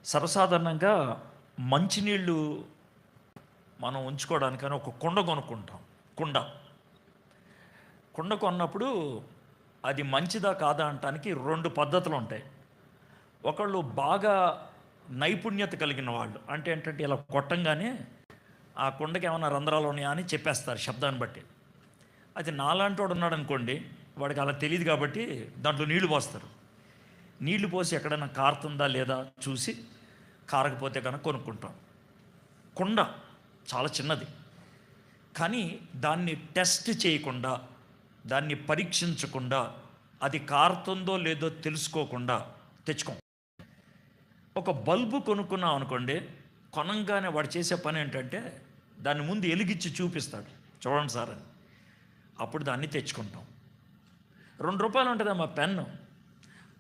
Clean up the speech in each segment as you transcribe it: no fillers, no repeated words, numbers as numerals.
సర్వసాధారణంగా మంచినీళ్ళు మనం ఉంచుకోవడానికని ఒక కుండ కొనుక్కుంటాం. కుండ కుండ కొన్నప్పుడు అది మంచిదా కాదా అనటానికి 2 పద్ధతులు ఉంటాయి. ఒకళ్ళు బాగా నైపుణ్యత కలిగిన వాళ్ళు, అంటే ఏంటంటే ఇలా కొట్టంగానే ఆ కుండకి ఏమైనా రంధ్రాలు ఉన్నాయా అని చెప్పేస్తారు శబ్దాన్ని బట్టి. అది నాలాంటి వాడు ఉన్నాడు అనుకోండి, వాడికి అలా తెలియదు కాబట్టి దాంట్లో నీళ్లు పోస్తారు. నీళ్లు పోసి ఎక్కడైనా కారుతుందా లేదా చూసి, కారకపోతే కనుక కొనుక్కుంటాం. కుండ చాలా చిన్నది, కానీ దాన్ని టెస్ట్ చేయకుండా, దాన్ని పరీక్షించకుండా, అది కారుతుందో లేదో తెలుసుకోకుండా తెచ్చుకోం. ఒక బల్బు కొనుక్కున్నాం అనుకోండి, కొనంగానే వాడు చేసే పని ఏంటంటే దాన్ని ముందు వెలిగించి చూపిస్తాడు, చూడండి సార్ అని. అప్పుడు దాన్ని తెచ్చుకుంటాం. ₹2 ఉంటుంది మా పెన్ను,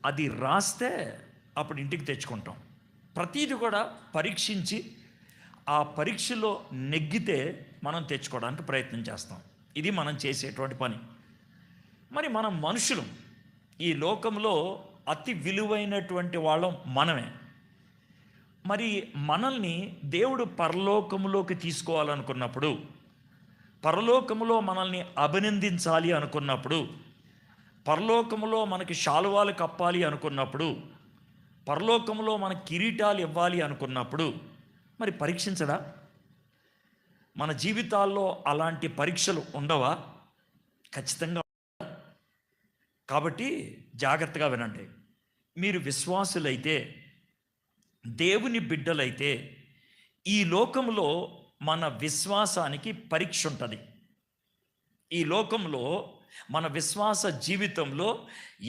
అది రాస్తే అప్పుడు ఇంటికి తెచ్చుకుంటాం. ప్రతీది కూడా పరీక్షించి ఆ పరీక్షలో నెగ్గితే మనం తెచ్చుకోవడానికి ప్రయత్నం చేస్తాం. ఇది మనం చేసేటువంటి పని. మరి మనం మనుషులు, ఈ లోకంలో అతి విలువైనటువంటి వాళ్ళం మనమే. మరి మనల్ని దేవుడు పరలోకములోకి తీసుకోవాలనుకున్నప్పుడు, పరలోకములో మనల్ని అభినందించాలి అనుకున్నప్పుడు, పరలోకములో మనకి శాలువాలు కప్పాలి అనుకున్నప్పుడు, పరలోకములో మన కిరీటాలు ఇవ్వాలి అనుకున్నప్పుడు మరి పరీక్షించడా? మన జీవితాల్లో అలాంటి పరీక్షలు ఉండవా? ఖచ్చితంగా. కాబట్టి జాగ్రత్తగా వినండి. మీరు విశ్వాసులైతే, దేవుని బిడ్డలైతే, ఈ లోకంలో మన విశ్వాసానికి పరీక్ష ఉంటుంది. ఈ లోకంలో మన విశ్వాస జీవితంలో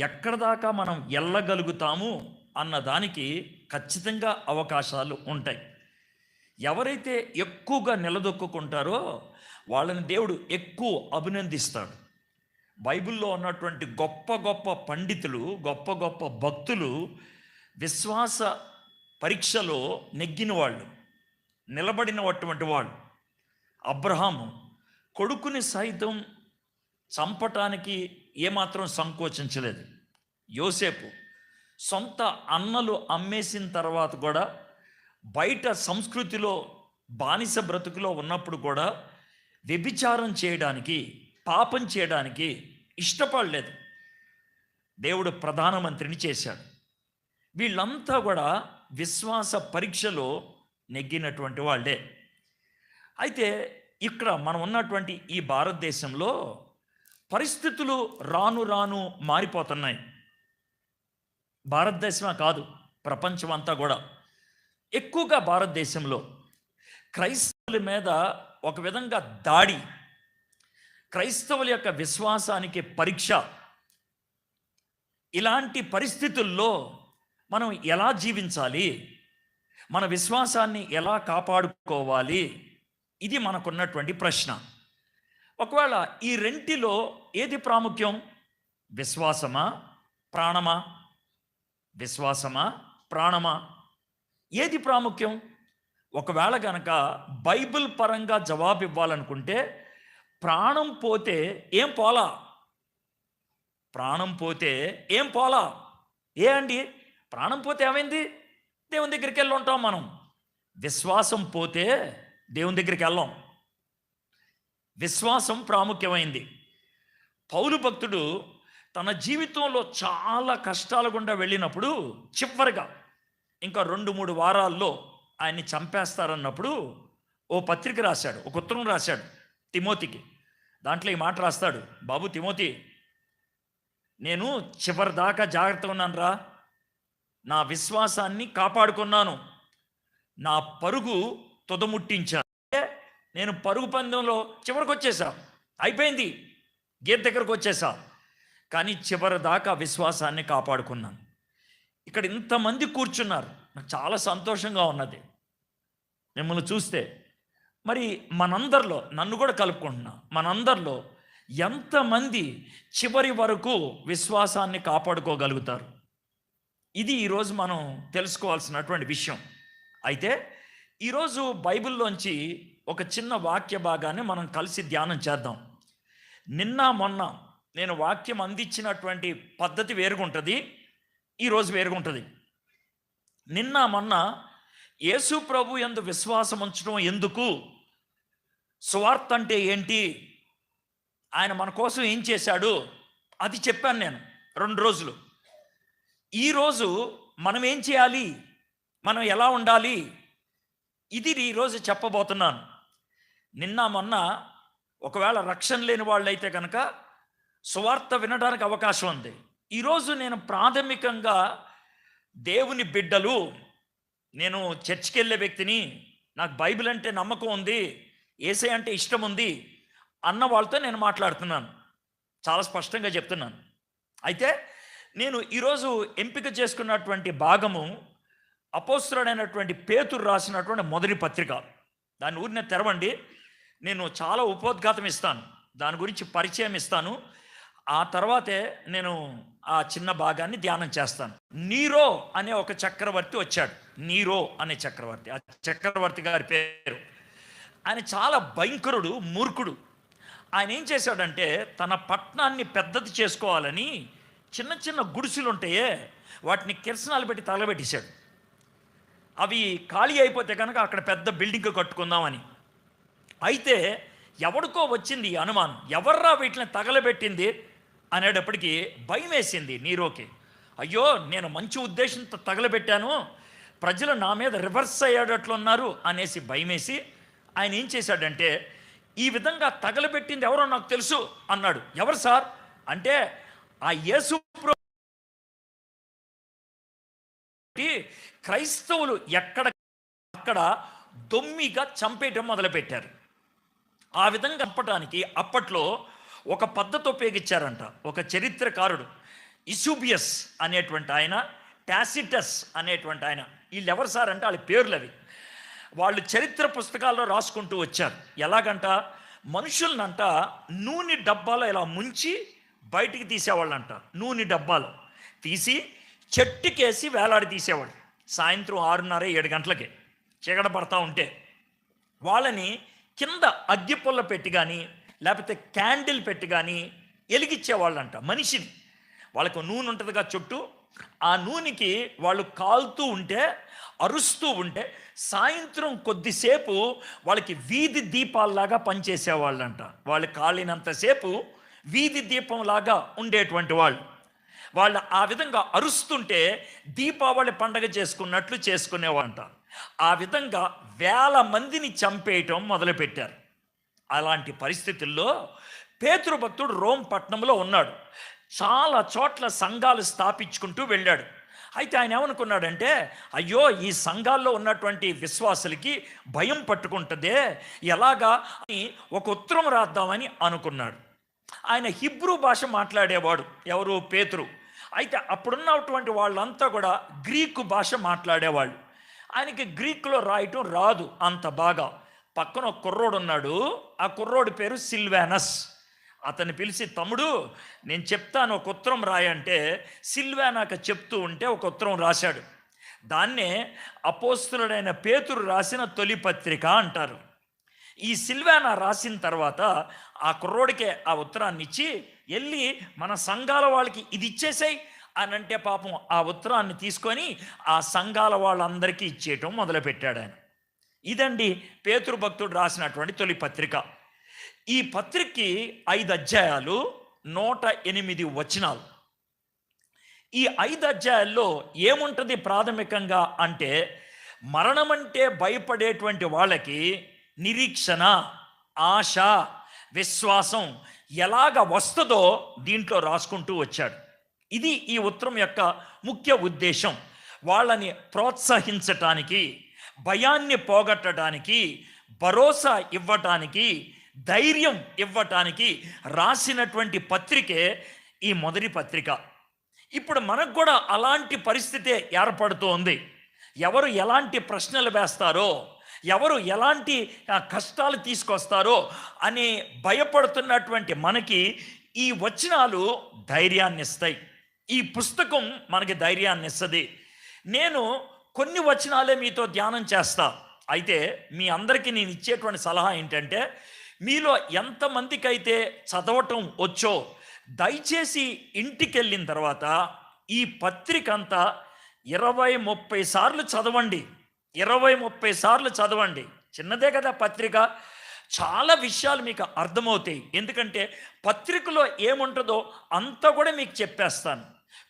ఎక్కడ దాకా మనం వెళ్ళగలుగుతాము అన్నదానికి ఖచ్చితంగా అవకాశాలు ఉంటాయి. ఎవరైతే ఎక్కువగా నిలదొక్కుంటారో వాళ్ళని దేవుడు ఎక్కువ అభినందిస్తాడు. బైబిల్లో ఉన్నటువంటి గొప్ప గొప్ప పండితులు, గొప్ప గొప్ప భక్తులు విశ్వాస పరీక్షలో నెగ్గిన వాళ్ళు, నిలబడినటువంటి వాళ్ళు. అబ్రహాము కొడుకుని సైతం చంపటానికి ఏమాత్రం సంకోచించలేదు. యోసేపు సొంత అన్నలు అమ్మేసిన తర్వాత కూడా, బయట సంస్కృతిలో బానిస బ్రతుకులో ఉన్నప్పుడు కూడా వ్యభిచారం చేయడానికి, పాపం చేయడానికి ఇష్టపడలేదు. దేవుడు ప్రధానమంత్రిని చేశాడు. వీళ్ళంతా కూడా విశ్వాస పరీక్షలో నెగ్గినటువంటి వాళ్ళే. అయితే ఇక్కడ మనం ఉన్నటువంటి ఈ భారతదేశంలో పరిస్థితులు రాను రాను మారిపోతున్నాయి. భారతదేశమే కాదు, ప్రపంచం అంతా కూడా. ఎక్కువగా భారతదేశంలో క్రైస్తవుల మీద ఒక విధంగా దాడి, క్రైస్తవుల యొక్క విశ్వాసానికి పరీక్ష. ఇలాంటి పరిస్థితుల్లో మనం ఎలా జీవించాలి, మన విశ్వాసాన్ని ఎలా కాపాడుకోవాలి, ఇది మనకున్నటువంటి ప్రశ్న. ఒకవేళ ఈ రెంటిలో ఏది ప్రాముఖ్యం? విశ్వాసమా, ప్రాణమా? విశ్వాసమా, ప్రాణమా? ఏది ప్రాముఖ్యం? ఒకవేళ కనుక బైబిల్ పరంగా జవాబు ఇవ్వాలనుకుంటే, ప్రాణం పోతే ఏం పోలా, ప్రాణం పోతే ఏం పోలా. ఏ అండి, ప్రాణం పోతే ఏమైంది? దేవుని దగ్గరికి వెళ్ళి ఉంటాం మనం. విశ్వాసం పోతే దేవుని దగ్గరికి వెళ్ళాం. విశ్వాసం ప్రాముఖ్యమైంది. పౌలు భక్తుడు తన జీవితంలో చాలా కష్టాల గుండా వెళ్ళినప్పుడు, చివరిగా ఇంకా 2-3 వారాల్లో ఆయన్ని చంపేస్తారన్నప్పుడు ఓ పత్రిక రాశాడు, ఒక ఉత్తరం రాశాడు తిమోతికి. దాంట్లో ఈ మాట రాస్తాడు, బాబు తిమోతి, నేను చివరి దాకా జాగ్రత్తగా ఉన్నాను రా, నా విశ్వాసాన్ని కాపాడుకున్నాను, నా పరుగు తుదముట్టించాను. నేను పరుగు పందెంలో చివరికి వచ్చేసా, అయిపోయింది, గేట్ దగ్గరకు వచ్చేసా, కానీ చివరి దాకా విశ్వాసాన్ని కాపాడుకున్నాను. ఇక్కడ ఇంతమంది కూర్చున్నారు, నాకు చాలా సంతోషంగా ఉన్నది మిమ్మల్ని చూస్తే. మరి మనందరిలో, నన్ను కూడా కలుపుకుంటున్నా, మనందరిలో ఎంతమంది చివరి వరకు విశ్వాసాన్ని కాపాడుకోగలుగుతారు? ఇది ఈరోజు మనం తెలుసుకోవాల్సినటువంటి విషయం. అయితే ఈరోజు బైబిల్లోంచి ఒక చిన్న వాక్య భాగాన్ని మనం కలిసి ధ్యానం చేద్దాం. నిన్న మొన్న నేను వాక్యం అందించినటువంటి పద్ధతి వేరుగుంటుంది, ఈరోజు వేరుగుంటుంది. నిన్న మొన్న యేసు ప్రభు యందు విశ్వాసం ఉంచడం ఎందుకు, సువార్త అంటే ఏంటి, ఆయన మన కోసం ఏం చేశాడు, అది చెప్పాను నేను 2 రోజులు. ఈరోజు మనం ఏం చేయాలి, మనం ఎలా ఉండాలి, ఇది ఈరోజు చెప్పబోతున్నాను. నిన్న మొన్న ఒకవేళ రక్షణ లేని వాళ్ళైతే కనుక సువార్త వినడానికి అవకాశం ఉంది. ఈరోజు నేను ప్రాథమికంగా దేవుని బిడ్డలు, నేను చర్చికి వెళ్ళే వ్యక్తిని, నాకు బైబిల్ అంటే నమ్మకం ఉంది, యేసయ్య అంటే ఇష్టం ఉంది అన్న వాళ్ళతో నేను మాట్లాడుతున్నాను. చాలా స్పష్టంగా చెప్తున్నాను. అయితే నేను ఈరోజు ఎంపిక చేసుకున్నటువంటి భాగము అపోస్తలుడైనటువంటి పేతురు రాసినటువంటి మొదటి పత్రిక. దాని ఊరినే తెరవండి. నేను చాలా ఉపోద్ఘాతం ఇస్తాను, దాని గురించి పరిచయం ఇస్తాను. ఆ తర్వాతే నేను ఆ చిన్న భాగాన్ని ధ్యానం చేస్తాను. నీరో అనే ఒక చక్రవర్తి వచ్చాడు. నీరో అనే చక్రవర్తి, ఆ చక్రవర్తి గారి పేరు. ఆయన చాలా భయంకరుడు, మూర్ఖుడు. ఆయన ఏం చేశాడంటే తన పట్టణాన్ని పెద్దది చేసుకోవాలని చిన్న చిన్న గుడిసెలు ఉంటాయే, వాటిని కిరసనాలు పెట్టి తగలబెట్టేశాడు. అవి ఖాళీ అయిపోతే కనుక అక్కడ పెద్ద బిల్డింగ్ కట్టుకుందామని. అయితే ఎవడికో వచ్చింది ఈ అనుమానం, ఎవర్రా వీటిని తగలబెట్టింది అనేటప్పటికీ భయం వేసింది నీరోకి. అయ్యో, నేను మంచి ఉద్దేశంతో తగలబెట్టాను, ప్రజలు నా మీద రివర్స్ అయ్యేటట్లున్నారు అనేసి భయమేసి ఆయన ఏం చేశాడంటే, ఈ విధంగా తగలబెట్టింది ఎవరో నాకు తెలుసు అన్నాడు. ఎవరు సార్ అంటే, ఆ యేసు క్రైస్తవులు అక్కడ దొమ్మిగా చంపేయటం మొదలుపెట్టారు. ఆ విధంగా చంపడానికి అప్పట్లో ఒక పద్ధతి ఉపయోగించారంట. ఒక చరిత్రకారుడు ఇసుబియస్ అనేటువంటి ఆయన, టాసిటస్ అనేటువంటి ఆయన, వీళ్ళు ఎవరు సార్ అంటే వాళ్ళ పేర్లు అవి. వాళ్ళు చరిత్ర పుస్తకాల్లో రాసుకుంటూ వచ్చారు. ఎలాగంట, మనుషులనంట నూనె డబ్బాలో ఇలా ముంచి బయటికి తీసేవాళ్ళంట. నూనె డబ్బాలో తీసి చెట్టుకేసి వేలాడి తీసేవాళ్ళు. సాయంత్రం 6:30-7 గంటలకి చీకట పడతా ఉంటే వాళ్ళని కింద అగ్గిపుల్ల పెట్టి కానీ లేకపోతే క్యాండిల్ పెట్టి కానీ వెలిగించేవాళ్ళంట మనిషిని. వాళ్ళకు నూనె ఉంటుందిగా చుట్టూ, ఆ నూనెకి వాళ్ళు కాలుతూ ఉంటే, అరుస్తూ ఉంటే సాయంత్రం కొద్దిసేపు వాళ్ళకి వీధి దీపాల్లాగా పనిచేసేవాళ్ళంట. వాళ్ళు కాలినంతసేపు వీధి దీపంలాగా ఉండేటువంటి వాళ్ళు ఆ విధంగా అరుస్తుంటే దీపావళి పండగ చేసుకున్నట్లు చేసుకునేవాళ్ళంట. ఆ విధంగా 1000 మందిని చంపేయటం మొదలుపెట్టారు. అలాంటి పరిస్థితుల్లో పేతురు భక్తుడు రోమ్ పట్టణంలో ఉన్నాడు. చాలా చోట్ల సంఘాలు స్థాపించుకుంటూ వెళ్ళాడు. అయితే ఆయన ఏమనుకున్నాడంటే, అయ్యో, ఈ సంఘాల్లో ఉన్నటువంటి విశ్వాసులకి భయం పట్టుకుంటుందే, ఎలాగా అని ఒక ఉత్తరం రాద్దామని అనుకున్నాడు. ఆయన హిబ్రూ భాష మాట్లాడేవాడు. ఎవరు? పేతురు. అయితే అప్పుడున్నటువంటి వాళ్ళంతా కూడా గ్రీకు భాష మాట్లాడేవాళ్ళు. ఆయనకి గ్రీకులో రాయటం రాదు అంత బాగా. పక్కన ఒక కుర్రోడు ఉన్నాడు, ఆ కుర్రోడి పేరు సిల్వానస్. అతన్ని పిలిచి, తమ్ముడు నేను చెప్తాను, ఒక ఉత్తరం రాయంటే సిల్వానాక చెప్తూ ఉంటే ఒక ఉత్తరం రాశాడు. దాన్నే అపోస్తలుడైన పేతురు రాసిన తొలి పత్రిక అంటారు. ఈ సిల్వానా రాసిన తర్వాత ఆ కుర్రోడికే ఆ ఉత్తరాన్ని ఇచ్చి, వెళ్ళి మన సంఘాల వాళ్ళకి ఇది ఇచ్చేసాయి అని అంటే, పాపం ఆ ఉత్తరాన్ని తీసుకొని ఆ సంఘాల వాళ్ళందరికీ ఇచ్చేయటం మొదలుపెట్టాడు ఆయన. ఇదండి పేతురు భక్తుడు రాసినటువంటి తొలి పత్రిక. ఈ పత్రికకి 5 అధ్యాయాలు, 108 వచనాలు. ఈ 5 అధ్యాయాల్లో ఏముంటుంది ప్రాథమికంగా అంటే, మరణమంటే భయపడేటువంటి వాళ్ళకి నిరీక్షణ, ఆశ, విశ్వాసం ఎలాగ వస్తుందో దీంట్లో రాసుకుంటూ వచ్చాడు. ఇది ఈ ఉత్తరం యొక్క ముఖ్య ఉద్దేశం. వాళ్ళని ప్రోత్సహించటానికి, భయాన్ని పోగొట్టడానికి, భరోసా ఇవ్వటానికి, ధైర్యం ఇవ్వటానికి రాసినటువంటి పత్రికే ఈ మొదటి పత్రిక. ఇప్పుడు మనకు కూడా అలాంటి పరిస్థితే ఏర్పడుతోంది. ఎవరు ఎలాంటి ప్రశ్నలు వేస్తారో, ఎవరు ఎలాంటి కష్టాలు తీసుకొస్తారో అని భయపడుతున్నటువంటి మనకి ఈ వచనాలు ధైర్యాన్ని ఇస్తాయి. ఈ పుస్తకం మనకి ధైర్యాన్ని ఇస్తుంది. నేను కొన్ని వచనాలే మీతో ధ్యానం చేస్తా. అయితే మీ అందరికీ నేను ఇచ్చేటువంటి సలహా ఏంటంటే, మీలో ఎంతమందికైతే చదవటం వచ్చో దయచేసి ఇంటికి వెళ్ళిన తర్వాత ఈ పత్రిక అంతా 20-30 సార్లు చదవండి. 20-30 సార్లు చదవండి. చిన్నదే కదా పత్రిక. చాలా విషయాలు మీకు అర్థమవుతాయి. ఎందుకంటే పత్రికలో ఏముంటుందో అంతా కూడా మీకు చెప్పేస్తాను.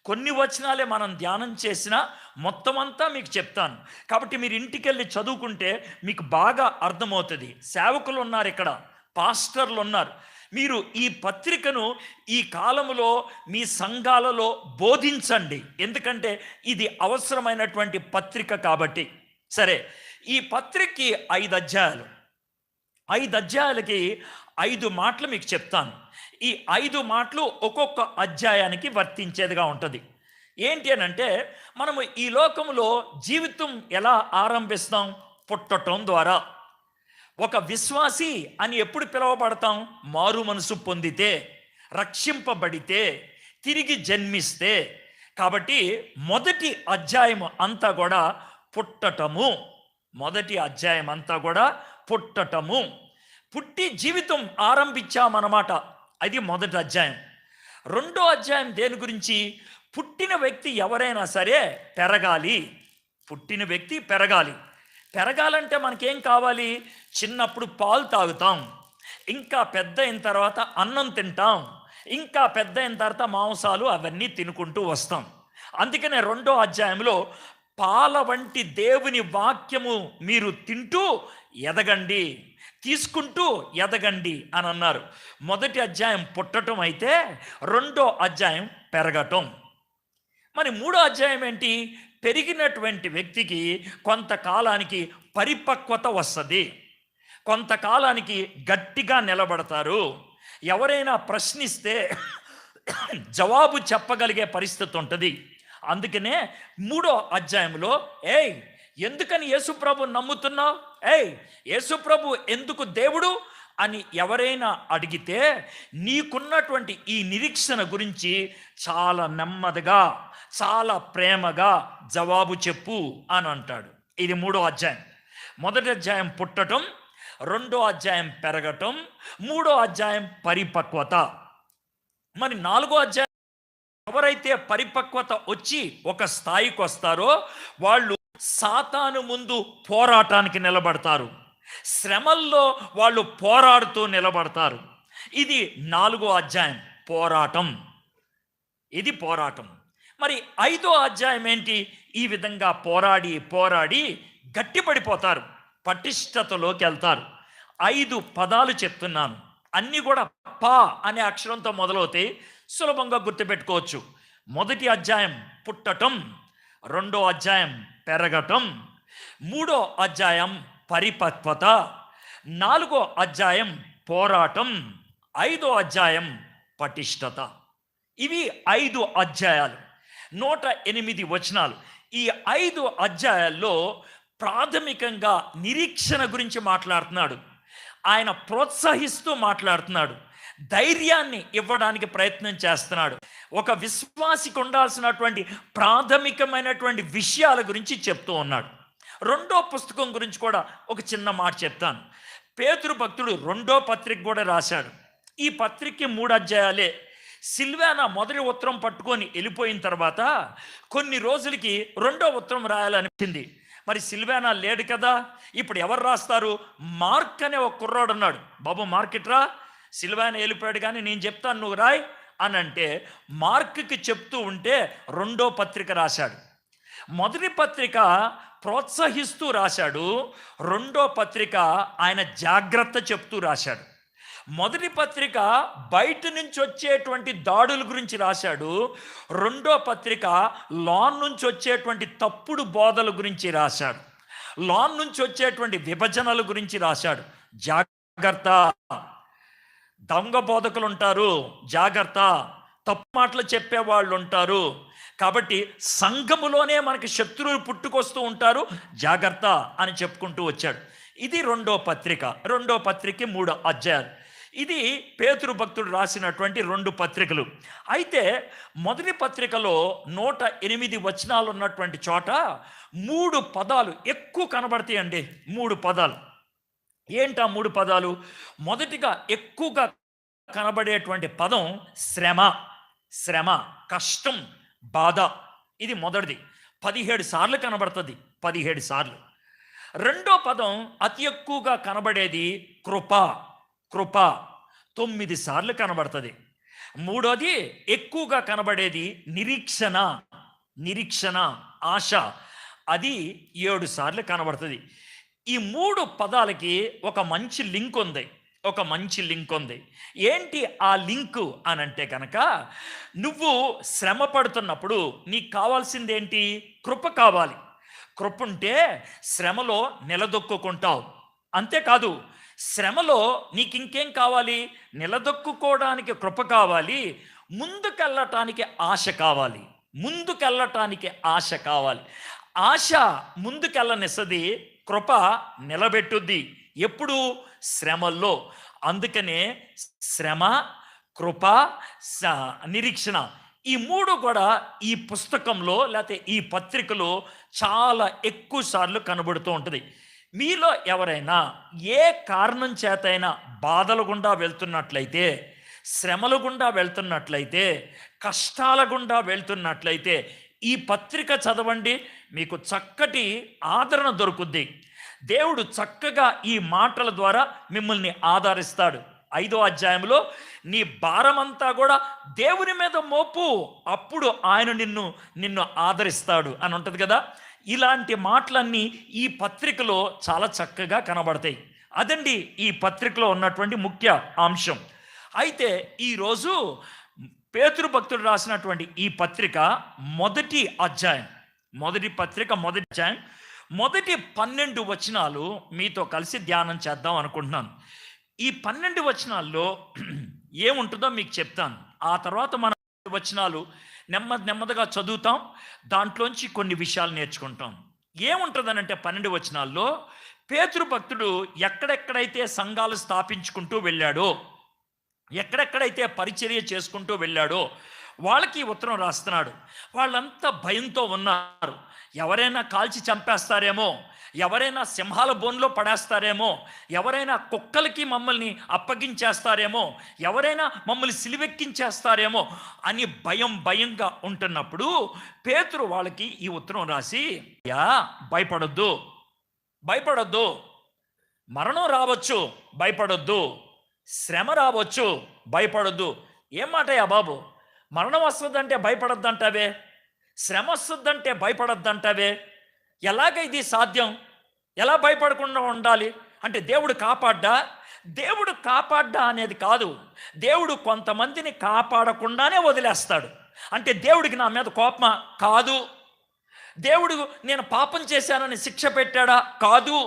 కొన్ని వచనాలే మనం ధ్యానం చేసినా మొత్తం అంతా మీకు చెప్తాను. కాబట్టి మీరు ఇంటికెళ్ళి చదువుకుంటే మీకు బాగా అర్థమవుతుంది. సేవకులు ఉన్నారు ఇక్కడ, పాస్టర్లు ఉన్నారు. మీరు ఈ పత్రికను ఈ కాలంలో మీ సంఘాలలో బోధించండి. ఎందుకంటే ఇది అవసరమైనటువంటి పత్రిక కాబట్టి. సరే, ఈ పత్రికకి 5 అధ్యాయాలు. 5 అధ్యాయాలకి 5 మాటలు మీకు చెప్తాను. ఈ 5 మాటలు ఒక్కొక్క అధ్యాయానికి వర్తించేదిగా ఉంటుంది. ఏంటి అని అంటే, మనము ఈ లోకంలో జీవితం ఎలా ఆరంభిస్తాం? పుట్టటం ద్వారా. ఒక విశ్వాసి అని ఎప్పుడు పిలువబడతాం? మారు మనసు పొందితే, రక్షింపబడితే, తిరిగి జన్మిస్తే. కాబట్టి మొదటి అధ్యాయం అంతా కూడా పుట్టటము. మొదటి అధ్యాయం అంతా కూడా పుట్టటము. పుట్టి జీవితం ఆరంభించామన్నమాట. అది మొదటి అధ్యాయం. రెండో అధ్యాయం దేని గురించి? పుట్టిన వ్యక్తి ఎవరైనా సరే పెరగాలి. పుట్టిన వ్యక్తి పెరగాలి. పెరగాలంటే మనకేం కావాలి? చిన్నప్పుడు పాలు తాగుతాం, ఇంకా పెద్ద అయిన తర్వాత అన్నం తింటాం, ఇంకా పెద్ద అయిన తర్వాత మాంసాలు అవన్నీ తినుకుంటూ వస్తాం. అందుకనే రెండో అధ్యాయంలో పాల వంటి దేవుని వాక్యము మీరు తింటూ ఎదగండి, తీసుకుంటూ ఎదగండి అని అన్నారు. మొదటి అధ్యాయం పుట్టటం అయితే రెండో అధ్యాయం పెరగటం. మరి మూడో అధ్యాయం ఏంటి? పెరిగినటువంటి వ్యక్తికి కొంతకాలానికి పరిపక్వత వస్తుంది, కొంతకాలానికి గట్టిగా నిలబడతారు. ఎవరైనా ప్రశ్నిస్తే జవాబు చెప్పగలిగే పరిస్థితి ఉంటుంది. అందుకనే మూడో అధ్యాయంలో ఎందుకని యేసుప్రభు నమ్ముతున్నావు? యేసుప్రభు ఎందుకు దేవుడు అని ఎవరైనా అడిగితే నీకున్నటువంటి ఈ నిరీక్షణ గురించి చాలా నెమ్మదిగా, చాలా ప్రేమగా జవాబు చెప్పు అని అంటాడు. ఇది మూడో అధ్యాయం. మొదటి అధ్యాయం పుట్టటం, రెండో అధ్యాయం పెరగటం, మూడో అధ్యాయం పరిపక్వత. మరి నాలుగో అధ్యాయం ఎవరైతే పరిపక్వత వచ్చి ఒక స్థాయికి వస్తారో వాళ్ళు సాతాను ముందు పోరాటానికి నిలబడతారు. శ్రమల్లో వాళ్ళు పోరాడుతూ నిలబడతారు. ఇది నాలుగో అధ్యాయం, పోరాటం. ఇది పోరాటం. మరి ఐదో అధ్యాయం ఏంటి? ఈ విధంగా పోరాడి పోరాడి గట్టిపడిపోతారు, పటిష్టతలోకి వెళ్తారు. 5 పదాలు చెప్తున్నాను, అన్నీ కూడా పా అనే అక్షరంతో మొదలవుతాయి, సులభంగా గుర్తుపెట్టుకోవచ్చు. మొదటి అధ్యాయం పుట్టటం, రెండో అధ్యాయం పెరగటం, మూడో అధ్యాయం పరిపక్వత, నాలుగో అధ్యాయం పోరాటం, ఐదో అధ్యాయం పటిష్టత. ఇవి 5 అధ్యాయాలు, 108 వచనాలు. ఈ 5 అధ్యాయాల్లో ప్రాథమికంగా నిరీక్షణ గురించి మాట్లాడుతున్నాడు. ఆయన ప్రోత్సహిస్తూ మాట్లాడుతున్నాడు, ధైర్యాన్ని ఇవ్వడానికి ప్రయత్నం చేస్తున్నాడు. ఒక విశ్వాసికి ఉండాల్సినటువంటి ప్రాథమికమైనటువంటి విషయాల గురించి చెప్తూ ఉన్నాడు. రెండో పుస్తకం గురించి కూడా ఒక చిన్న మాట చెప్తాను. పేతురు భక్తుడు రెండో పత్రిక కూడా రాశాడు. ఈ పత్రికకి 3 అధ్యాయాలే. సిల్వానా మొదటి ఉత్తరం పట్టుకొని వెళ్ళిపోయిన తర్వాత కొన్ని రోజులకి రెండో ఉత్తరం రాయాలనిపించింది. మరి సిల్వానా లేడు కదా, ఇప్పుడు ఎవరు రాస్తారు? మార్క్ అనే ఒక కుర్రాడు ఉన్నాడు. బాబు మార్కెట్రా, సిల్వానా వెళ్ళిపోయాడు కానీ నేను చెప్తాను, నువ్వు రాయ్ అని అంటే మార్క్కి చెప్తూ ఉంటే రెండో పత్రిక రాశాడు. మొదటి పత్రిక ప్రోత్సహిస్తూ రాశాడు, రెండో పత్రిక ఆయన జాగ్రత్త చెప్తూ రాశాడు. మొదటి పత్రిక బయట నుంచి వచ్చేటువంటి దాడుల గురించి రాశాడు, రెండో పత్రిక లాన్ నుంచి వచ్చేటువంటి తప్పుడు బోధల గురించి రాశాడు, లాన్ నుంచి వచ్చేటువంటి విభజనల గురించి రాశాడు. జాగ్రత్త, దొంగ బోధకులు ఉంటారు, జాగ్రత్త, తప్పు మాటలు చెప్పేవాళ్ళు ఉంటారు. కాబట్టి సంఘములోనే మనకి శత్రువులు పుట్టుకొస్తూ ఉంటారు, జాగ్రత్త అని చెప్పుకుంటూ వచ్చాడు. ఇది రెండో పత్రిక. రెండో పత్రిక 3 అధ్యాయాలు. ఇది పేతురు భక్తుడు రాసినటువంటి 2 పత్రికలు. అయితే మొదటి పత్రికలో 108 వచనాలు ఉన్నటువంటి చోట 3 పదాలు ఎక్కువ కనబడతాయండి. 3 పదాలు. ఏంటా 3 పదాలు? మొదటిగా ఎక్కువగా కనబడేటువంటి పదం శ్రమ. శ్రమ, కష్టం, బాధ. ఇది మొదటిది. 17 సార్లు కనబడుతుంది. 17 సార్లు. రెండో పదం అతి ఎక్కువగా కనబడేది కృప. కృప 9 సార్లు కనబడుతుంది. మూడోది ఎక్కువగా కనబడేది నిరీక్షణ. నిరీక్షణ, ఆశ, అది 7 సార్లు కనబడుతుంది. ఈ 3 పదాలకి ఒక మంచి లింక్ ఉంది. ఒక మంచి లింక్ ఉంది. ఏంటి ఆ లింకు అని అంటే కనుక, నువ్వు శ్రమ పడుతున్నప్పుడు నీకు కావాల్సింది ఏంటి? కృప కావాలి. కృప ఉంటే శ్రమలో నిలదొక్కుంటావు. అంతేకాదు, శ్రమలో నీకు ఇంకేం కావాలి? నిలదొక్కుకోవడానికి కృప కావాలి, ముందుకెళ్ళటానికి ఆశ కావాలి. ముందుకెళ్ళటానికి ఆశ కావాలి. ఆశ ముందుకెళ్ళనిస్తుంది, కృప నిలబెట్టుద్ది. ఎప్పుడు? శ్రమల్లో. అందుకనే శ్రమ, కృప, నిరీక్షణ, ఈ 3 కూడా ఈ పుస్తకంలో లేకపోతే ఈ పత్రికలో చాలా ఎక్కువ సార్లు కనబడుతూ ఉంటుంది. మీలో ఎవరైనా ఏ కారణం చేతైనా బాధల గుండా వెళ్తున్నట్లయితే, శ్రమల గుండా వెళ్తున్నట్లయితే, కష్టాల గుండా వెళ్తున్నట్లయితే ఈ పత్రిక చదవండి, మీకు చక్కటి ఆదరణ దొరుకుద్ది. దేవుడు చక్కగా ఈ మాటల ద్వారా మిమ్మల్ని ఆదరిస్తాడు. 5వ అధ్యాయంలో నీ భారమంతా కూడా దేవుని మీద మోపు, అప్పుడు ఆయన నిన్ను ఆదరిస్తాడు అని ఉంటుంది కదా. ఇలాంటి మాటలన్నీ ఈ పత్రికలో చాలా చక్కగా కనబడతాయి. అదండి ఈ పత్రికలో ఉన్నటువంటి ముఖ్య అంశం. అయితే ఈరోజు పేతురు భక్తుడు రాసినటువంటి ఈ పత్రిక మొదటి అధ్యాయం, మొదటి పత్రిక మొదటి అధ్యాయం, మొదటి 12 వచనాలు మీతో కలిసి ధ్యానం చేద్దాం అనుకుంటున్నాను. ఈ 12 వచనాల్లో ఏముంటుందో మీకు చెప్తాను. ఆ తర్వాత మన వచనాలు నెమ్మదిగా చదువుతాం, దాంట్లోంచి కొన్ని విషయాలు నేర్చుకుంటాం. ఏముంటుందనంటే 12 వచనాల్లో పేతురు భక్తుడు ఎక్కడెక్కడైతే సంఘాలు స్థాపించుకుంటూ వెళ్ళాడో, ఎక్కడెక్కడైతే పరిచర్య చేసుకుంటూ వెళ్ళాడో వాళ్ళకి ఉత్తరం రాస్తున్నాడు. వాళ్ళంతా భయంతో ఉన్నారు. ఎవరైనా కాల్చి చంపేస్తారేమో, ఎవరైనా సింహాల బోన్లో పడేస్తారేమో, ఎవరైనా కుక్కలకి మమ్మల్ని అప్పగించేస్తారేమో, ఎవరైనా మమ్మల్ని సిలువెక్కించేస్తారేమో అని భయంగా ఉంటున్నప్పుడు పేతురు వాళ్ళకి ఈ ఉత్తరం రాసి, భయపడొద్దు, మరణం రావచ్చు, భయపడొద్దు, శ్రమ రావచ్చు, భయపడొద్దు. ఏం మాటయా బాబు, మరణం వస్తుందంటే భయపడొద్దంటావే, శ్రమ వస్తుందంటే భయపడొద్దంటావే, ఎలాగ ఇది సాధ్యం? ఎలా భయపడకుండా ఉండాలి అంటే దేవుడు కాపాడ్డా అనేది కాదు, దేవుడు కొంతమందిని కాపాడకుండానే వదిలేస్తాడు. అంటే దేవుడికి నా మీద కోపమా? కాదు. దేవుడు నేను పాపం చేశానని శిక్ష పెట్టాడా? కాదు.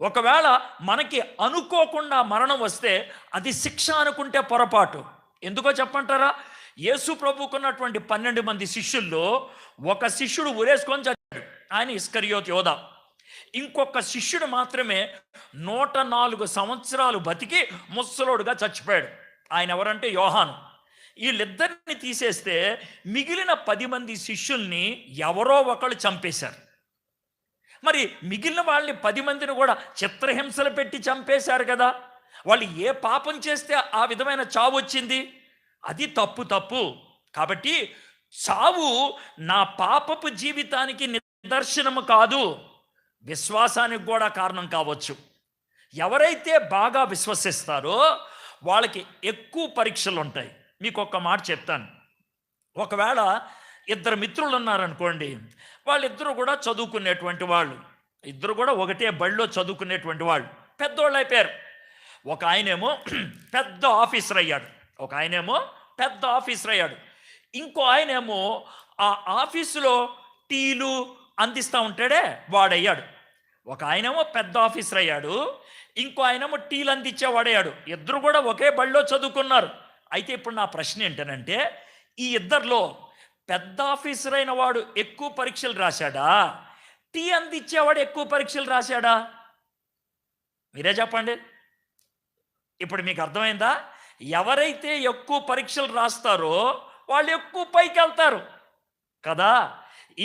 ఒకవేళ మనకి అనుకోకుండా మరణం వస్తే అది శిక్ష అనుకుంటే పొరపాటు. ఎందుకో చెప్పంటారా? యేసు ప్రభుకున్నటువంటి 12 మంది శిష్యుల్లో ఒక శిష్యుడు ఉరేసుకొని చచ్చాడు, ఆయన ఇస్కరియోతు యోధ. ఇంకొక శిష్యుడు మాత్రమే 104 సంవత్సరాలు బతికి ముసలోడుగా చచ్చిపోయాడు. ఆయన ఎవరంటే యోహాను. వీళ్ళిద్దరిని తీసేస్తే మిగిలిన 10 మంది శిష్యుల్ని ఎవరో ఒకళ్ళు చంపేశారు. మరి మిగిలిన వాళ్ళని 10 మందిని కూడా చిత్రహింసలు పెట్టి చంపేశారు కదా. వాళ్ళు ఏ పాపం చేస్తే ఆ విధమైన చావు వచ్చింది? అది తప్పు. కాబట్టి చావు నా పాపపు జీవితానికి నిదర్శనము కాదు, విశ్వాసానికి కూడా కారణం కావచ్చు. ఎవరైతే బాగా విశ్వసిస్తారో వాళ్ళకి ఎక్కువ పరీక్షలు ఉంటాయి. మీకు ఒక్క మాట చెప్తాను. ఒకవేళ 2 మిత్రులు ఉన్నారనుకోండి, వాళ్ళిద్దరూ కూడా చదువుకునేటువంటి వాళ్ళు, ఇద్దరు కూడా ఒకటే బడిలో చదువుకునేటువంటి వాళ్ళు, పెద్దోళ్ళు అయిపోయారు. ఒక ఆయనేమో పెద్ద ఆఫీసర్ అయ్యాడు, ఇంకో ఆయనేమో ఆ ఆఫీసులో టీలు అందిస్తూ ఉంటాడే వాడయ్యాడు. ఒక ఆయనేమో పెద్ద ఆఫీసర్ అయ్యాడు, ఇంకో ఆయనేమో టీలు అందించేవాడయ్యాడు. ఇద్దరు కూడా ఒకే బడిలో చదువుకున్నారు. అయితే ఇప్పుడు నా ప్రశ్న ఏంటనంటే, ఈ ఇద్దరిలో పెద్ద ఆఫీసర్ అయిన వాడు ఎక్కువ పరీక్షలు రాశాడా, టీ అందించేవాడు ఎక్కువ పరీక్షలు రాశాడా? మీరే చెప్పండి. ఇప్పుడు మీకు అర్థమైందా? ఎవరైతే ఎక్కువ పరీక్షలు రాస్తారో వాళ్ళు ఎక్కువ పైకి వెళ్తారు కదా.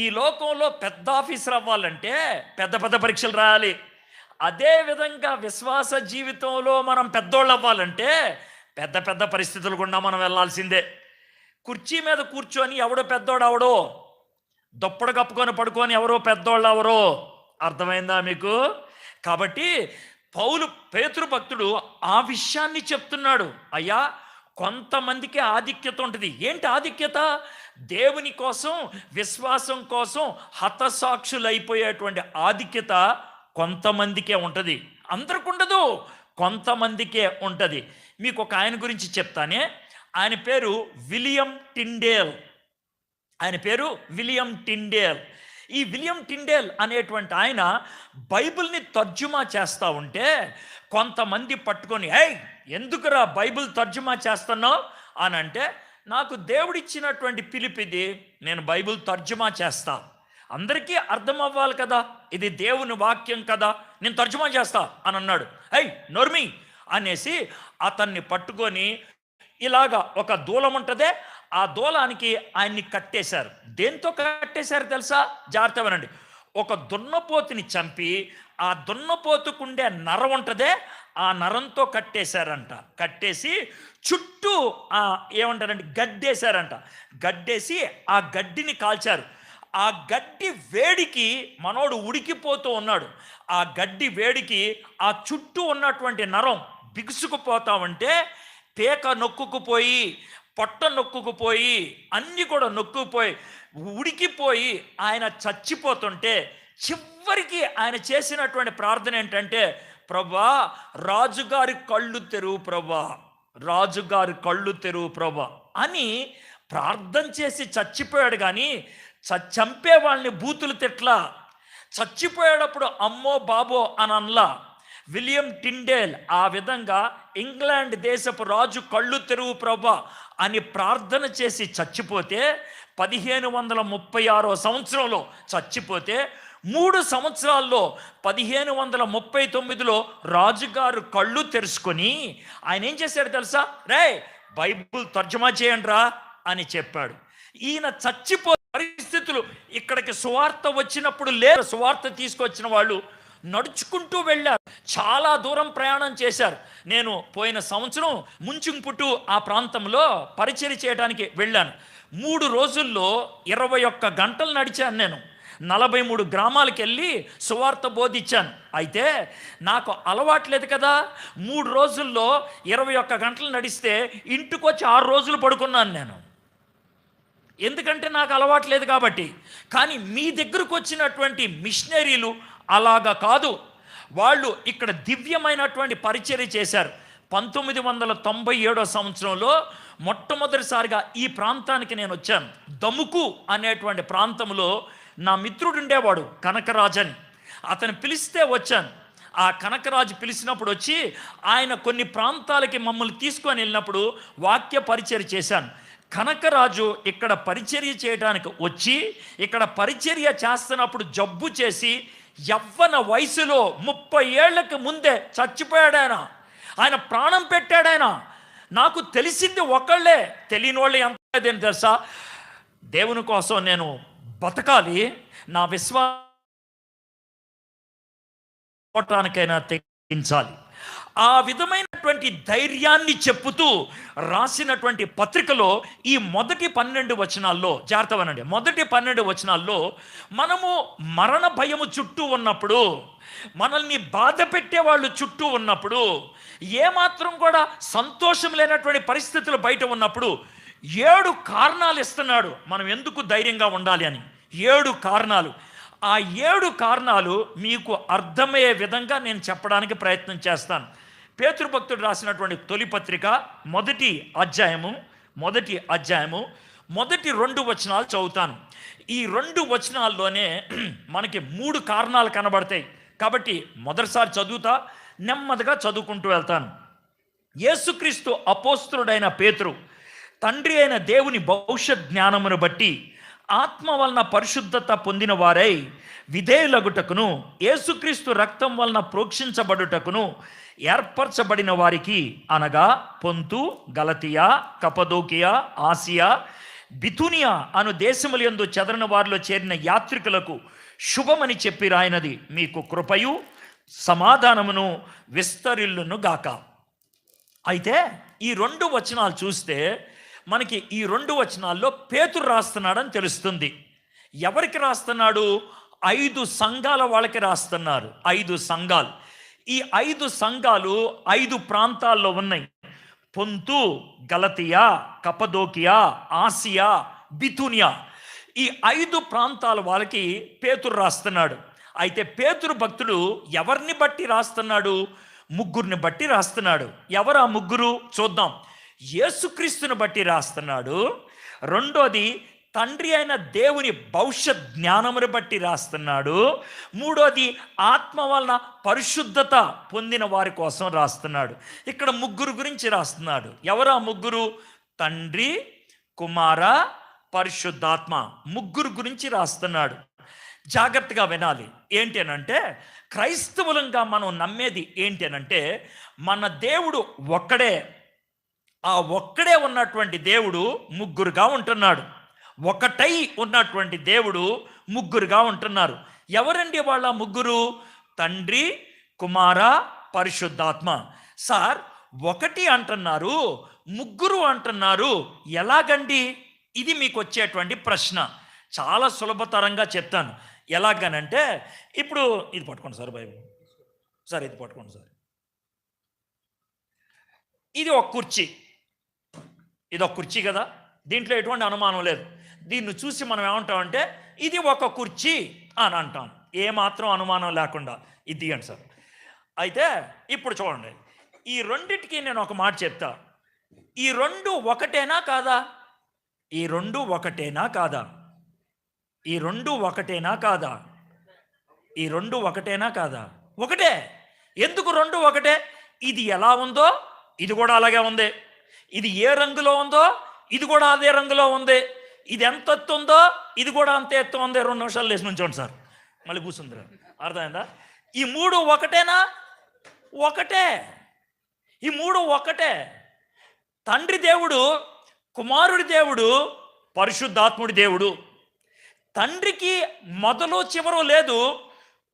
ఈ లోకంలో పెద్ద ఆఫీసర్ అవ్వాలంటే పెద్ద పరీక్షలు రాయాలి. అదేవిధంగా విశ్వాస జీవితంలో మనం పెద్దోళ్ళు అవ్వాలంటే పెద్ద పరిస్థితులు గుండా మనం వెళ్ళాల్సిందే. కుర్చీ మీద కూర్చొని ఎవడో పెద్దోడు అవడో, దుప్పడు కప్పుకొని పడుకొని ఎవరో పెద్దోళ్ళు అవరో, అర్థమైందా మీకు? కాబట్టి పేతురు భక్తుడు ఆ విషయాన్ని చెప్తున్నాడు. అయ్యా, కొంతమందికి ఆధిక్యత ఉంటుంది. ఏంటి ఆధిక్యత? దేవుని కోసం, విశ్వాసం కోసం హతసాక్షులైపోయేటువంటి ఆధిక్యత కొంతమందికే ఉంటుంది. అందరికి ఉండదు, కొంతమందికే ఉంటుంది. మీకు ఒక ఆయన గురించి చెప్తానే. ఆయన పేరు విలియం టిండేల్. ఈ విలియం టిండేల్ అనేటువంటి ఆయన బైబిల్ని తర్జుమా చేస్తూ ఉంటే కొంతమంది పట్టుకొని, ఏయ్, ఎందుకురా బైబిల్ తర్జుమా చేస్తున్నావు అని అంటే, నాకు దేవుడిచ్చినటువంటి పిలిపిది, నేను బైబిల్ తర్జుమా చేస్తా, అందరికీ అర్థం అవ్వాలి కదా, ఇది దేవుని వాక్యం కదా, నేను తర్జుమా చేస్తా అని అన్నాడు. ఏయ్ నోర్మి అనేసి అతన్ని పట్టుకొని ఇలాగా ఒక దూలం ఉంటుందే, ఆ దూలానికి ఆయన్ని కట్టేశారు. దేంతో కట్టేశారు తెలుసా? జాగ్రత్త వినండి. ఒక దున్నపోతుని చంపి ఆ దున్నపోతుకుండే నరం ఉంటుందే, ఆ నరంతో కట్టేశారంట. కట్టేసి చుట్టూ ఏమంటారంటే గడ్డేశారంట. గడ్డేసి ఆ గడ్డిని కాల్చారు. ఆ గడ్డి వేడికి మనోడు ఉడికిపోతూ ఉన్నాడు. ఆ గడ్డి వేడికి ఆ చుట్టూ ఉన్నటువంటి నరం బిగుసుకుపోతా ఉంటే పేక నొక్కుకుపోయి, పొట్ట నొక్కుకుపోయి, అన్నీ కూడా నొక్కుపోయి ఉడికిపోయి ఆయన చచ్చిపోతుంటే చివరికి ఆయన చేసినటువంటి ప్రార్థన ఏంటంటే, ప్రభా, రాజుగారి కళ్ళు తెరువు ప్రభా, రాజుగారి కళ్ళు తెరువు ప్రభా అని ప్రార్థన చేసి చచ్చిపోయాడు. కానీ చంపే వాళ్ళని బూతులు తిట్లా, చచ్చిపోయేటప్పుడు అమ్మో బాబో అని అనలా. విలియం టిండేల్ ఆ విధంగా ఇంగ్లాండ్ దేశపు రాజు కళ్ళు తెరువు ప్రభా అని ప్రార్థన చేసి చచ్చిపోతే 1536 సంవత్సరంలో చచ్చిపోతే 3 సంవత్సరాల్లో 1539లో రాజుగారు కళ్ళు తెరుచుకొని ఆయన ఏం చేశాడు తెలుసా? రే, బైబిల్ తర్జుమా చేయండి రా అని చెప్పాడు. ఈయన చచ్చిపో పరిస్థితులు ఇక్కడికి సువార్త వచ్చినప్పుడు లేదు. సువార్త తీసుకొచ్చిన వాళ్ళు నడుచుకుంటూ వెళ్ళారు, చాలా దూరం ప్రయాణం చేశారు. నేను పోయిన సంవత్సరం ముంచింపుట్టు ఆ ప్రాంతంలో పరిచర్య చేయడానికి వెళ్ళాను. 3 రోజుల్లో 21 గంటలు నడిచాను. నేను 43 గ్రామాలకు వెళ్ళి సువార్త బోధించాను. అయితే నాకు అలవాట్లేదు కదా, 3 రోజుల్లో 21 గంటలు నడిస్తే ఇంటికి వచ్చి 6 రోజులు పడుకున్నాను నేను, ఎందుకంటే నాకు అలవాట్లేదు కాబట్టి. కానీ మీ దగ్గరకు వచ్చినటువంటి మిషనరీలు అలాగా కాదు, వాళ్ళు ఇక్కడ దివ్యమైనటువంటి పరిచర్య చేశారు. 1997 సంవత్సరంలో మొట్టమొదటిసారిగా ఈ ప్రాంతానికి నేను వచ్చాను. దముకు అనేటువంటి ప్రాంతంలో నా మిత్రుడు ఉండేవాడు, కనకరాజని. అతను పిలిస్తే వచ్చాను. ఆ కనకరాజు పిలిచినప్పుడు వచ్చి ఆయన కొన్ని ప్రాంతాలకి మమ్మల్ని తీసుకొని వెళ్ళినప్పుడు వాక్య పరిచర్య చేశాను. కనకరాజు ఇక్కడ పరిచర్య చేయడానికి వచ్చి ఇక్కడ పరిచర్య చేస్తున్నప్పుడు జబ్బు చేసి యవ్వన వయసులో 30 ఏళ్లకు ముందే చచ్చిపోయాడాయన. ఆయన ప్రాణం పెట్టాడాయన. నాకు తెలిసింది ఒకళ్ళే, తెలియని వాళ్ళు ఎంతేం తెలుసా? దేవుని కోసం నేను బతకాలి, నా విశ్వాసానికైనా తెగించాలి. ఆ విధమైనటువంటి ధైర్యాన్ని చెప్పుతూ రాసినటువంటి పత్రికలో ఈ మొదటి 12 వచనాల్లో, జాగ్రత్తవనండి, మొదటి 12 వచనాల్లో మనము మరణ భయము చుట్టూ ఉన్నప్పుడు, మనల్ని బాధ పెట్టే వాళ్ళు చుట్టూ ఉన్నప్పుడు, ఏమాత్రం కూడా సంతోషం లేనటువంటి పరిస్థితులు బయట ఉన్నప్పుడు 7 కారణాలు ఇస్తున్నాడు మనం ఎందుకు ధైర్యంగా ఉండాలి అని. 7 కారణాలు. ఆ 7 కారణాలు మీకు అర్థమయ్యే విధంగా నేను చెప్పడానికి ప్రయత్నం చేస్తాను. పేతురు భక్తుడు రాసినటువంటి తొలి పత్రిక మొదటి అధ్యాయము మొదటి 2 వచనాలు చదువుతాను. ఈ 2 వచనాల్లోనే మనకి 3 కారణాలు కనబడతాయి. కాబట్టి మొదటిసారి చదువుతా, నెమ్మదిగా చదువుకుంటూ వెళ్తాను. యేసుక్రీస్తు అపోస్తలుడైన పేతురు, తండ్రి అయిన దేవుని భవిష్యత్ జ్ఞానమును బట్టి ఆత్మ వలన పరిశుద్ధత పొందిన వారై విధేయులగుటకును యేసుక్రీస్తు రక్తం వలన ప్రోక్షించబడుటకును ఏర్పరచబడిన వారికి, అనగా పొంతు, గలతియా, కపదోకియా, ఆసియా, బితునియా అను దేశములందు చెదరిన వారిలో చేరిన యాత్రికులకు శుభమని చెప్పి రాయినది మీకు కృపయు సమాధానమును విస్తరిల్లును గాక. అయితే ఈ 2 వచనాలు చూస్తే మనకి ఈ 2 వచనాల్లో పేతురు రాస్తున్నాడని తెలుస్తుంది. ఎవరికి రాస్తున్నాడు? 5 సంఘాల వాళ్ళకి రాస్తున్నారు. 5 సంఘాలు. ఈ 5 సంఘాలు 5 ప్రాంతాల్లో ఉన్నాయి. పొంతు, గలతియా, కపదోకియా, ఆసియా, బితునియా. ఈ 5 ప్రాంతాల వాళ్ళకి పేతురు రాస్తున్నాడు. అయితే పేతురు భక్తుడు ఎవరిని బట్టి రాస్తున్నాడు? ముగ్గురిని బట్టి రాస్తున్నాడు. ఎవరు ఆ ముగ్గురు? చూద్దాం. యేసుక్రీస్తుని బట్టి రాస్తున్నాడు. రెండోది తండ్రి అయిన దేవుని భవిష్యత్ జ్ఞానమును బట్టి రాస్తున్నాడు. మూడోది ఆత్మ వలన పరిశుద్ధత పొందిన వారి కోసం రాస్తున్నాడు. ఇక్కడ ముగ్గురు గురించి రాస్తున్నాడు. ఎవరు ఆ ముగ్గురు? తండ్రి, కుమార, పరిశుద్ధాత్మ. ముగ్గురు గురించి రాస్తున్నాడు. జాగ్రత్తగా వినాలి. ఏంటి అనంటే, క్రైస్తవులంగా మనం నమ్మేది ఏంటి అనంటే, మన దేవుడు ఒక్కడే. ఆ ఒక్కడే ఉన్నటువంటి దేవుడు ముగ్గురుగా ఉంటున్నాడు. ఒకటై ఉన్నటువంటి దేవుడు ముగ్గురుగా ఉంటున్నారు. ఎవరండి వాళ్ళ ముగ్గురు? తండ్రి, కుమార, పరిశుద్ధాత్మ. సార్, ఒకటి అంటున్నారు, ముగ్గురు అంటున్నారు, ఎలాగండి? ఇది మీకు వచ్చేటువంటి ప్రశ్న. చాలా సులభతరంగా చెప్తాను. ఎలాగనంటే, ఇప్పుడు ఇది పట్టుకోండి సార్, బైబిల్ సార్, ఇది పట్టుకోండి సార్. ఇది ఒక కుర్చీ. ఇది ఒక కుర్చీ కదా, దీంట్లో ఎటువంటి అనుమానం లేదు. దీన్ని చూసి మనం ఏమంటామంటే ఇది ఒక కుర్చీ అని అంటాం, ఏమాత్రం అనుమానం లేకుండా. ఇది తీయండి సార్. అయితే ఇప్పుడు చూడండి, ఈ రెండిటికి నేను ఒక మాట చెప్తా. ఈ రెండు ఒకటేనా కాదా? ఈ రెండు ఒకటేనా కాదా? ఈ రెండు ఒకటేనా కాదా? ఈ రెండు ఒకటేనా కాదా? ఒకటే. ఎందుకు రెండు ఒకటే? ఇది ఎలా ఉందో ఇది కూడా అలాగే ఉంది. ఇది ఏ రంగులో ఉందో ఇది కూడా అదే రంగులో ఉంది. ఇది ఎంత ఎత్తు ఉందో ఇది కూడా అంతే ఎత్తు ఉంది. 2 నిమిషాలు లేచి నుంచోండి సార్, మళ్ళీ కూర్చుందిరా. అర్థమైందా? ఈ మూడు ఒకటేనా? ఒకటే. ఈ మూడు ఒకటే. తండ్రి దేవుడు, కుమారుడి దేవుడు, పరిశుద్ధాత్ముడి దేవుడు. తండ్రికి మొదలు చివరు లేదు,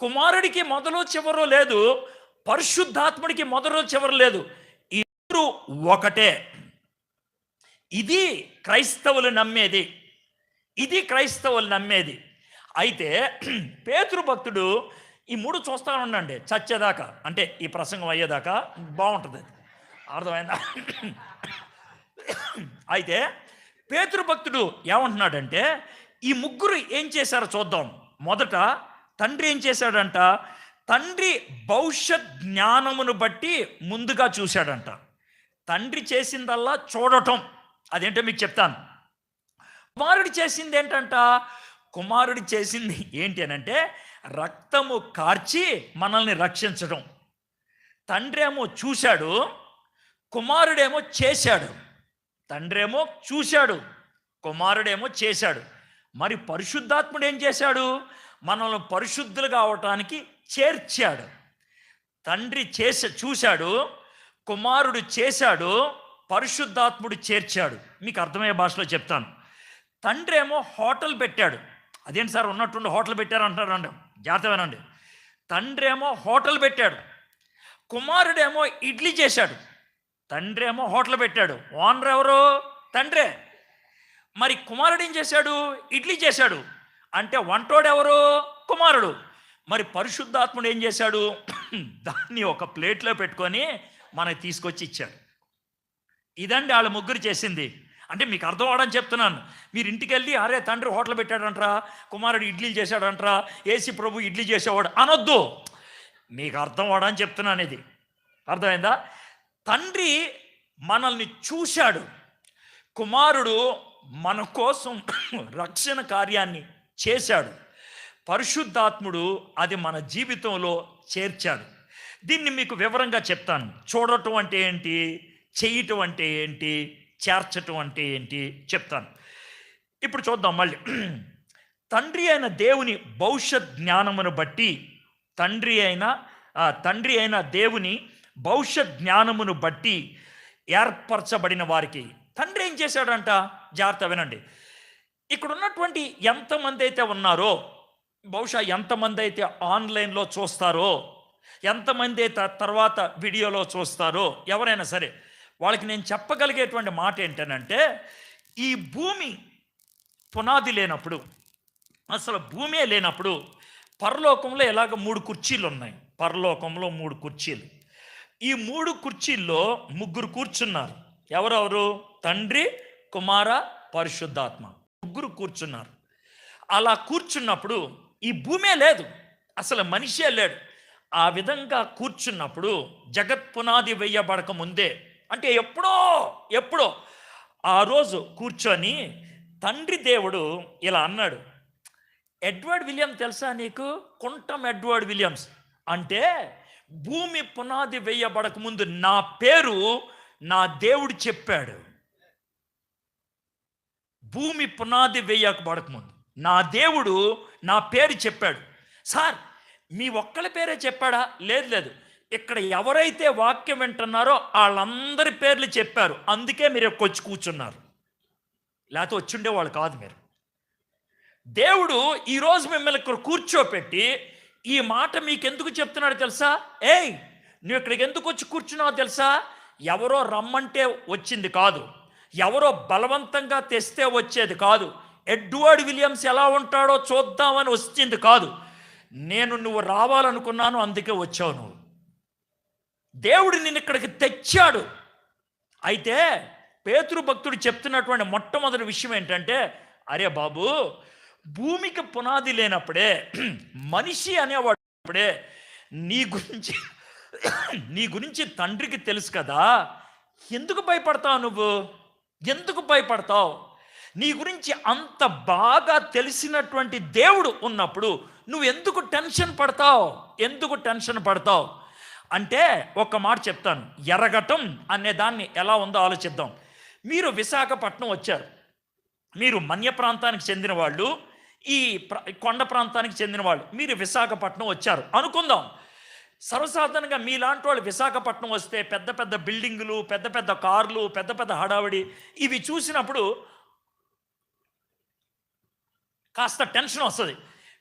కుమారుడికి మొదలు చివరు లేదు, పరిశుద్ధాత్ముడికి మొదలు చివరు లేదు. ఈ ఇద్దరు ఒకటే. ఇది క్రైస్తవులు నమ్మేది. ఇది క్రైస్తవులు నమ్మేది. అయితే పేతురు భక్తుడు ఈ మూడు చూస్తా ఉండండి చచ్చేదాకా, అంటే ఈ ప్రసంగం అయ్యేదాకా బాగుంటుంది. అర్థమైందా? అయితే పేతురు భక్తుడు ఏమంటున్నాడంటే, ఈ ముగ్గురు ఏం చేశారో చూద్దాం. మొదట తండ్రి ఏం చేశాడంట? తండ్రి భవిష్యత్ జ్ఞానమును బట్టి ముందుగా చూశాడంట. తండ్రి చేసిందల్లా చూడటం. అదేంటో మీకు చెప్తాను. కుమారుడు చేసింది ఏంటంట? కుమారుడు చేసింది ఏంటి అనంటే, రక్తము కార్చి మనల్ని రక్షించడం. తండ్రి ఏమో చూశాడు, కుమారుడేమో చేశాడు. తండ్రి ఏమో చూశాడు, కుమారుడేమో చేశాడు. మరి పరిశుద్ధాత్ముడు ఏం చేశాడు? మనల్ని పరిశుద్ధులుగా అవటానికి చేర్చాడు. తండ్రి చూశాడు, కుమారుడు చేశాడు, పరిశుద్ధాత్ముడు చేర్చాడు. మీకు అర్థమయ్యే భాషలో చెప్తాను. తండ్రి ఏమో హోటల్ పెట్టాడు. అదేంటి సార్ ఉన్నట్టుండి హోటల్ పెట్టారు అంటారండి, జాగ్రత్తగానండి. తండ్రి ఏమో హోటల్ పెట్టాడు, కుమారుడేమో ఇడ్లీ చేశాడు. తండ్రి ఏమో హోటల్ పెట్టాడు, ఓనర్ ఎవరు? తండ్రే. మరి కుమారుడు ఏం చేశాడు? ఇడ్లీ చేశాడు. అంటే వంటోడు ఎవరు? కుమారుడు. మరి పరిశుద్ధాత్ముడు ఏం చేశాడు? దాన్ని ఒక ప్లేట్లో పెట్టుకొని మనకి తీసుకొచ్చి ఇచ్చాడు. ఇదండి వాళ్ళ ముగ్గురు చేసింది. అంటే మీకు అర్థం అవడానికి చెప్తున్నాను. మీరు ఇంటికి వెళ్ళి, అరే తండ్రి హోటల్ పెట్టాడంట్రా, కుమారుడు ఇడ్లీలు చేశాడంట్రా, ఏసీ ప్రభు ఇడ్లీ చేసేవాడు అనొద్దు. మీకు అర్థం అవడానికి చెప్తున్నాను. ఇది అర్థమైందా? తండ్రి మనల్ని చూశాడు, కుమారుడు మన కోసం రక్షణ కార్యాన్ని చేశాడు, పరిశుద్ధాత్ముడు అది మన జీవితంలో చేర్చాడు. దీన్ని మీకు వివరంగా చెప్తాను. చూడటం అంటే ఏంటి, చేయటం అంటే ఏంటి, చేర్చటం అంటే ఏంటి చెప్తాను. ఇప్పుడు చూద్దాం మళ్ళీ. తండ్రి అయిన దేవుని భవిష్యత్ జ్ఞానమును బట్టి, తండ్రి అయిన దేవుని భవిష్యత్ జ్ఞానమును బట్టి ఏర్పరచబడిన వారికి తండ్రి ఏం చేశాడంట? జాగ్రత్త వినండి. ఇక్కడ ఉన్నటువంటి ఎంతమంది అయితే ఉన్నారో, బహుశా ఎంతమంది అయితే ఆన్లైన్లో చూస్తారో, ఎంతమంది అయితే తర్వాత వీడియోలో చూస్తారో, ఎవరైనా సరే వాళ్ళకి నేను చెప్పగలిగేటువంటి మాట ఏంటనంటే, ఈ భూమి పునాది లేనప్పుడు, అసలు భూమే లేనప్పుడు పరలోకంలో ఇలాగ 3 కుర్చీలు ఉన్నాయి. పరలోకంలో 3 కుర్చీలు. ఈ 3 కుర్చీల్లో ముగ్గురు కూర్చున్నారు. ఎవరెవరు? తండ్రి, కుమార, పరిశుద్ధాత్మ. ముగ్గురు కూర్చున్నారు. అలా కూర్చున్నప్పుడు ఈ భూమే లేదు, అసలు మనిషే లేడు. ఆ విధంగా కూర్చున్నప్పుడు జగత్ పునాది వేయబడక ముందే, అంటే ఎప్పుడో ఆ రోజు కూర్చొని తండ్రి దేవుడు ఇలా అన్నాడు. ఎడ్వర్డ్ విలియమ్స్ తెలుసా నీకు? కుంటం ఎడ్వర్డ్ విలియమ్స్ అంటే భూమి పునాది వేయబడక ముందు నా పేరు నా దేవుడు చెప్పాడు. భూమి పునాది వేయబడక ముందు నా దేవుడు నా పేరు చెప్పాడు. సార్, మీ ఒక్కళ్ళ పేరే చెప్పాడా? లేదు, ఇక్కడ ఎవరైతే వాక్యం వింటున్నారో వాళ్ళందరి పేర్లు చెప్పారు. అందుకే మీరు వచ్చి కూర్చున్నారు, లేకపోతే వచ్చిండేవాళ్ళు కాదు. మీరు దేవుడు ఈరోజు మిమ్మల్ని ఇక్కడ కూర్చోపెట్టి ఈ మాట మీకు ఎందుకు చెప్తున్నాడు తెలుసా? ఏయ్, నువ్వు ఇక్కడికి ఎందుకు వచ్చి కూర్చున్నావో తెలుసా? ఎవరో రమ్మంటే వచ్చింది కాదు, ఎవరో బలవంతంగా తెస్తే వచ్చేది కాదు, ఎడ్వర్డ్ విలియమ్స్ ఎలా ఉంటాడో చూద్దామని వచ్చింది కాదు. నువ్వు రావాలనుకున్నాను, అందుకే వచ్చావు. నువ్వు దేవుడు నిన్ను ఇక్కడికి తెచ్చాడు. అయితే పేతురు భక్తుడు చెప్తున్నటువంటి మొట్టమొదటి విషయం ఏంటంటే, అరే బాబు, భూమికి పునాది లేనప్పుడే, మనిషి అనేవాడే నీ గురించి తండ్రికి తెలుసు కదా, ఎందుకు భయపడతావు? నువ్వు ఎందుకు భయపడతావు? నీ గురించి అంత బాగా తెలిసినటువంటి దేవుడు ఉన్నప్పుడు నువ్వు ఎందుకు టెన్షన్ పడతావు? అంటే ఒక మాట చెప్తాను. ఎరగటం అనే దాన్ని ఎలా ఉందో ఆలోచిద్దాం. మీరు విశాఖపట్నం వచ్చారు, మీరు మన్య ప్రాంతానికి చెందిన వాళ్ళు, ఈ కొండ ప్రాంతానికి చెందిన వాళ్ళు, మీరు విశాఖపట్నం వచ్చారు అనుకుందాం. సర్వసాధారణంగా మీలాంటి వాళ్ళు విశాఖపట్నం వస్తే పెద్ద పెద్ద బిల్డింగులు, పెద్ద పెద్ద కార్లు, పెద్ద పెద్ద హడావిడి ఇవి చూసినప్పుడు కాస్త టెన్షన్ వస్తుంది.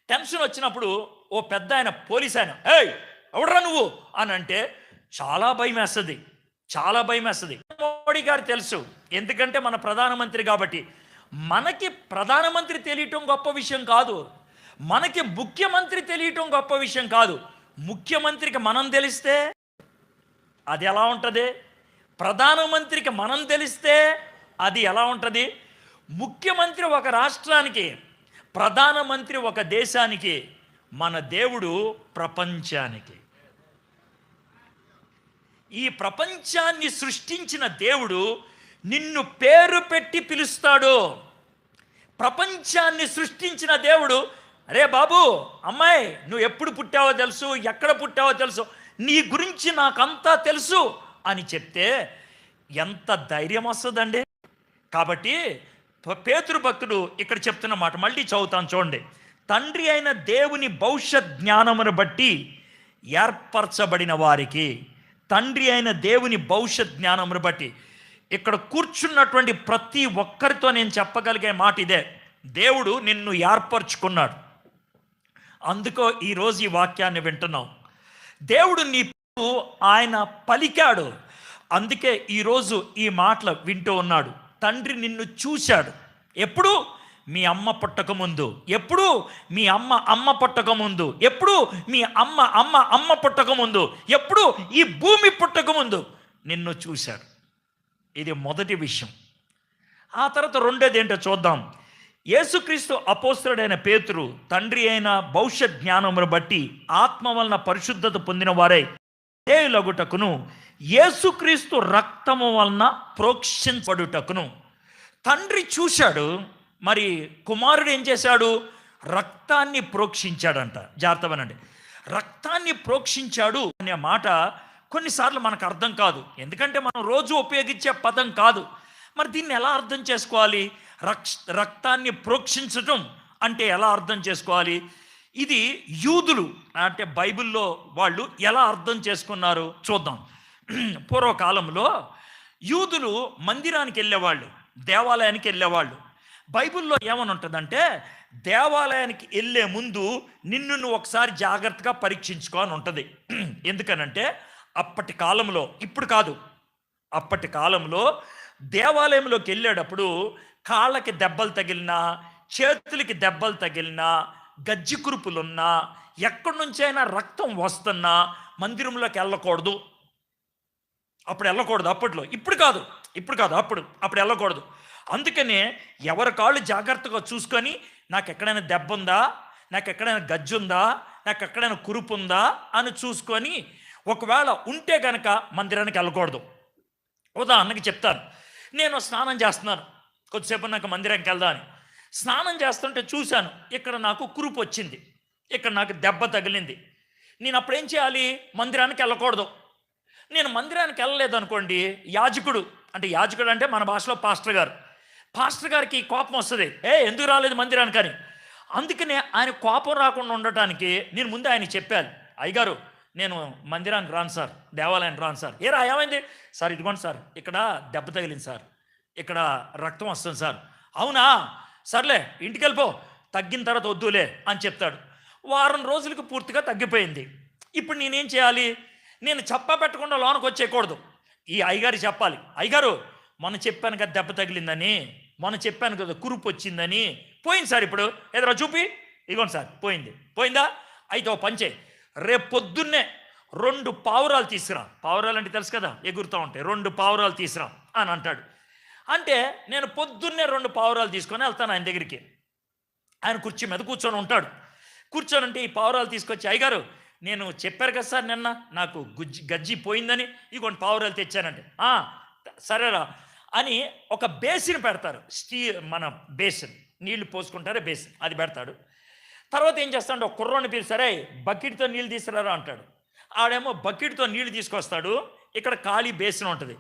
టెన్షన్ వచ్చినప్పుడు ఓ పెద్ద ఆయన, పోలీస్ ఆయన, ఏయ్ ఎవడరా నువ్వు అని అంటే చాలా భయం వేస్తుంది. మోడీ గారు తెలుసు, ఎందుకంటే మన ప్రధానమంత్రి కాబట్టి. మనకి ప్రధానమంత్రి తెలియటం గొప్ప విషయం కాదు, మనకి ముఖ్యమంత్రి తెలియటం గొప్ప విషయం కాదు. ముఖ్యమంత్రికి మనం తెలిస్తే అది ఎలా ఉంటుంది? ప్రధానమంత్రికి మనం తెలిస్తే అది ఎలా ఉంటుంది? ముఖ్యమంత్రి ఒక రాష్ట్రానికి, ప్రధానమంత్రి ఒక దేశానికి, మన దేవుడు ప్రపంచానికి. ఈ ప్రపంచాన్ని సృష్టించిన దేవుడు నిన్ను పేరు పెట్టి పిలుస్తాడు. ప్రపంచాన్ని సృష్టించిన దేవుడు, అరే బాబు, అమ్మాయి, నువ్వు ఎప్పుడు పుట్టావో తెలుసు, ఎక్కడ పుట్టావో తెలుసు, నీ గురించి నాకంతా తెలుసు అని చెప్తే ఎంత ధైర్యం వస్తుందండి. కాబట్టి పేతురు భక్తుడు ఇక్కడ చెప్తున్న మాట మళ్ళీ చదువుతాను చూడండి. తండ్రి అయిన దేవుని భవిష్యత్ జ్ఞానమును బట్టి ఏర్పరచబడిన వారికి, తండ్రి అయిన దేవుని భవిష్యత్ జ్ఞానమును బట్టి, ఇక్కడ కూర్చున్నటువంటి ప్రతి ఒక్కరితో నేను చెప్పగలిగే మాట ఇదే. దేవుడు నిన్ను ఏర్పరచుకున్నాడు, అందుకో ఈరోజు ఈ వాక్యాన్ని వింటున్నావు. దేవుడు నీ ఆయన పలికాడు, అందుకే ఈరోజు ఈ మాటలు వింటూ ఉన్నాడు. తండ్రి నిన్ను చూశాడు. ఎప్పుడు? మీ అమ్మ పుట్టకముందు. ఎప్పుడు? మీ అమ్మ పుట్టకముందు. ఎప్పుడు? మీ అమ్మ పుట్టకముందు. ఎప్పుడు? ఈ భూమి పుట్టకముందు నిన్ను చూశాడు. ఇది మొదటి విషయం. ఆ తర్వాత రెండోది ఏంటో చూద్దాం. యేసుక్రీస్తు అపోస్తలుడైన పేతురు తండ్రి అయిన భవిష్యత్ జ్ఞానమును బట్టి ఆత్మ వలన పరిశుద్ధత పొందిన వారై దేవులగుటకును, యేసుక్రీస్తు రక్తము వలన ప్రోక్షింపబడుటకును. తండ్రి చూశాడు, మరి కుమారుడు ఏం చేశాడు? రక్తాన్ని ప్రోక్షించాడంట. జాగ్రత్తవనండి, రక్తాన్ని ప్రోక్షించాడు అనే మాట కొన్నిసార్లు మనకు అర్థం కాదు, ఎందుకంటే మనం రోజు ఉపయోగించే పదం కాదు. మరి దీన్ని ఎలా అర్థం చేసుకోవాలి? రక్తాన్ని ప్రోక్షించటం అంటే ఎలా అర్థం చేసుకోవాలి? ఇది యూదులు అంటే బైబిల్లో వాళ్ళు ఎలా అర్థం చేసుకున్నారు చూద్దాం. పూర్వకాలంలో యూదులు మందిరానికి వెళ్ళేవాళ్ళు, దేవాలయానికి వెళ్ళేవాళ్ళు. బైబిల్లో ఏమని ఉంటుందంటే, దేవాలయానికి వెళ్ళే ముందు నిన్ను నువ్వు ఒకసారి జాగ్రత్తగా పరీక్షించుకో అని ఉంటుంది. ఎందుకనంటే అప్పటి కాలంలో, ఇప్పుడు కాదు, అప్పటి కాలంలో దేవాలయంలోకి వెళ్ళేటప్పుడు కాళ్ళకి దెబ్బలు తగిలినా, చేతులకి దెబ్బలు తగిలినా, గజ్జి కురుపులున్నా, ఎక్కడి నుంచైనా రక్తం వస్తున్నా మందిరంలోకి వెళ్ళకూడదు. అప్పుడు వెళ్ళకూడదు. అప్పట్లో, ఇప్పుడు కాదు అప్పుడు వెళ్ళకూడదు. అందుకనే ఎవరి కాళ్ళు జాగ్రత్తగా చూసుకొని, నాకు ఎక్కడైనా దెబ్బ ఉందా, నాకు ఎక్కడైనా గజ్జు ఉందా, నాకు ఎక్కడైనా కురుపు ఉందా అని చూసుకొని, ఒకవేళ ఉంటే కనుక మందిరానికి వెళ్ళకూడదు. ఉదాహరణకి చెప్తాను. నేను స్నానం చేస్తున్నాను, కొద్దిసేపు నాకు మందిరానికి వెళ్దా అని స్నానం చేస్తుంటే చూశాను, ఇక్కడ నాకు కురుపు వచ్చింది, ఇక్కడ నాకు దెబ్బ తగిలింది. నేను అప్పుడేం చేయాలి? మందిరానికి వెళ్ళకూడదు. నేను మందిరానికి వెళ్ళలేదు అనుకోండి, యాజకుడు అంటే మన భాషలో పాస్టర్ గారికి కోపం వస్తుంది, ఎందుకు రాలేదు మందిరానికి అని. అందుకనే ఆయన కోపం రాకుండా ఉండటానికి నేను ముందే ఆయన చెప్పాను, అయ్యగారు నేను మందిరానికి రాను సార్, దేవాలయానికి రాను సార్. ఏమైంది సార్? ఇదిగోండి సార్, ఇక్కడ దెబ్బ తగిలింది సార్, ఇక్కడ రక్తం వస్తుంది సార్. అవునా, సర్లే ఇంటికి వెళ్ళిపో, తగ్గిన తర్వాత వద్దులే అని చెప్తాడు. వారం రోజులకు పూర్తిగా తగ్గిపోయింది. ఇప్పుడు నేనేం చేయాలి? నేను చెప్పా పెట్టకుండా లోనకు వచ్చేయకూడదు. ఈ అయ్యగారు చెప్పాలి, అయ్యగారు మొన్న చెప్పాను కదా దెబ్బ తగిలిందని, మొన్న చెప్పాను కదా కురుపు వచ్చిందని, పోయింది సార్, ఇప్పుడు ఎదురా చూపి, ఇదిగోండి సార్ పోయిందా? అయితే ఓ పంచే, రేపు పొద్దున్నే 2 పావురాలు తీసుకురా. పావురాలు అంటే తెలుసు కదా, ఎగురుతూ ఉంటాయి. 2 పావురాలు తీసుకురా అని అంటాడు. అంటే నేను పొద్దున్నే 2 పావురాలు తీసుకొని వెళ్తాను ఆయన దగ్గరికి. ఆయన కుర్చీ మీద కూర్చొని ఉంటాడు. కూర్చొని ఈ పావురాలు తీసుకొచ్చి, అయ్యగారు నేను చెప్పారు కదా సార్ నిన్న నాకు గజ్జి పోయిందని, ఇగోండి పావురాలు తెచ్చానంటే, సరేరా అని ఒక బేసిన్ పెడతారు. మన బేసిన్, నీళ్లు పోసుకుంటారే బేసిన్, అది పెడతాడు. తర్వాత ఏం చేస్తాడు, ఒక కుర్రోని పిలిచారే, బకెట్తో నీళ్ళు తీసుకురారా అంటాడు. ఆడేమో బకెట్తో నీళ్లు తీసుకొస్తాడు. ఇక్కడ ఖాళీ బేసిన్ ఉంటుంది.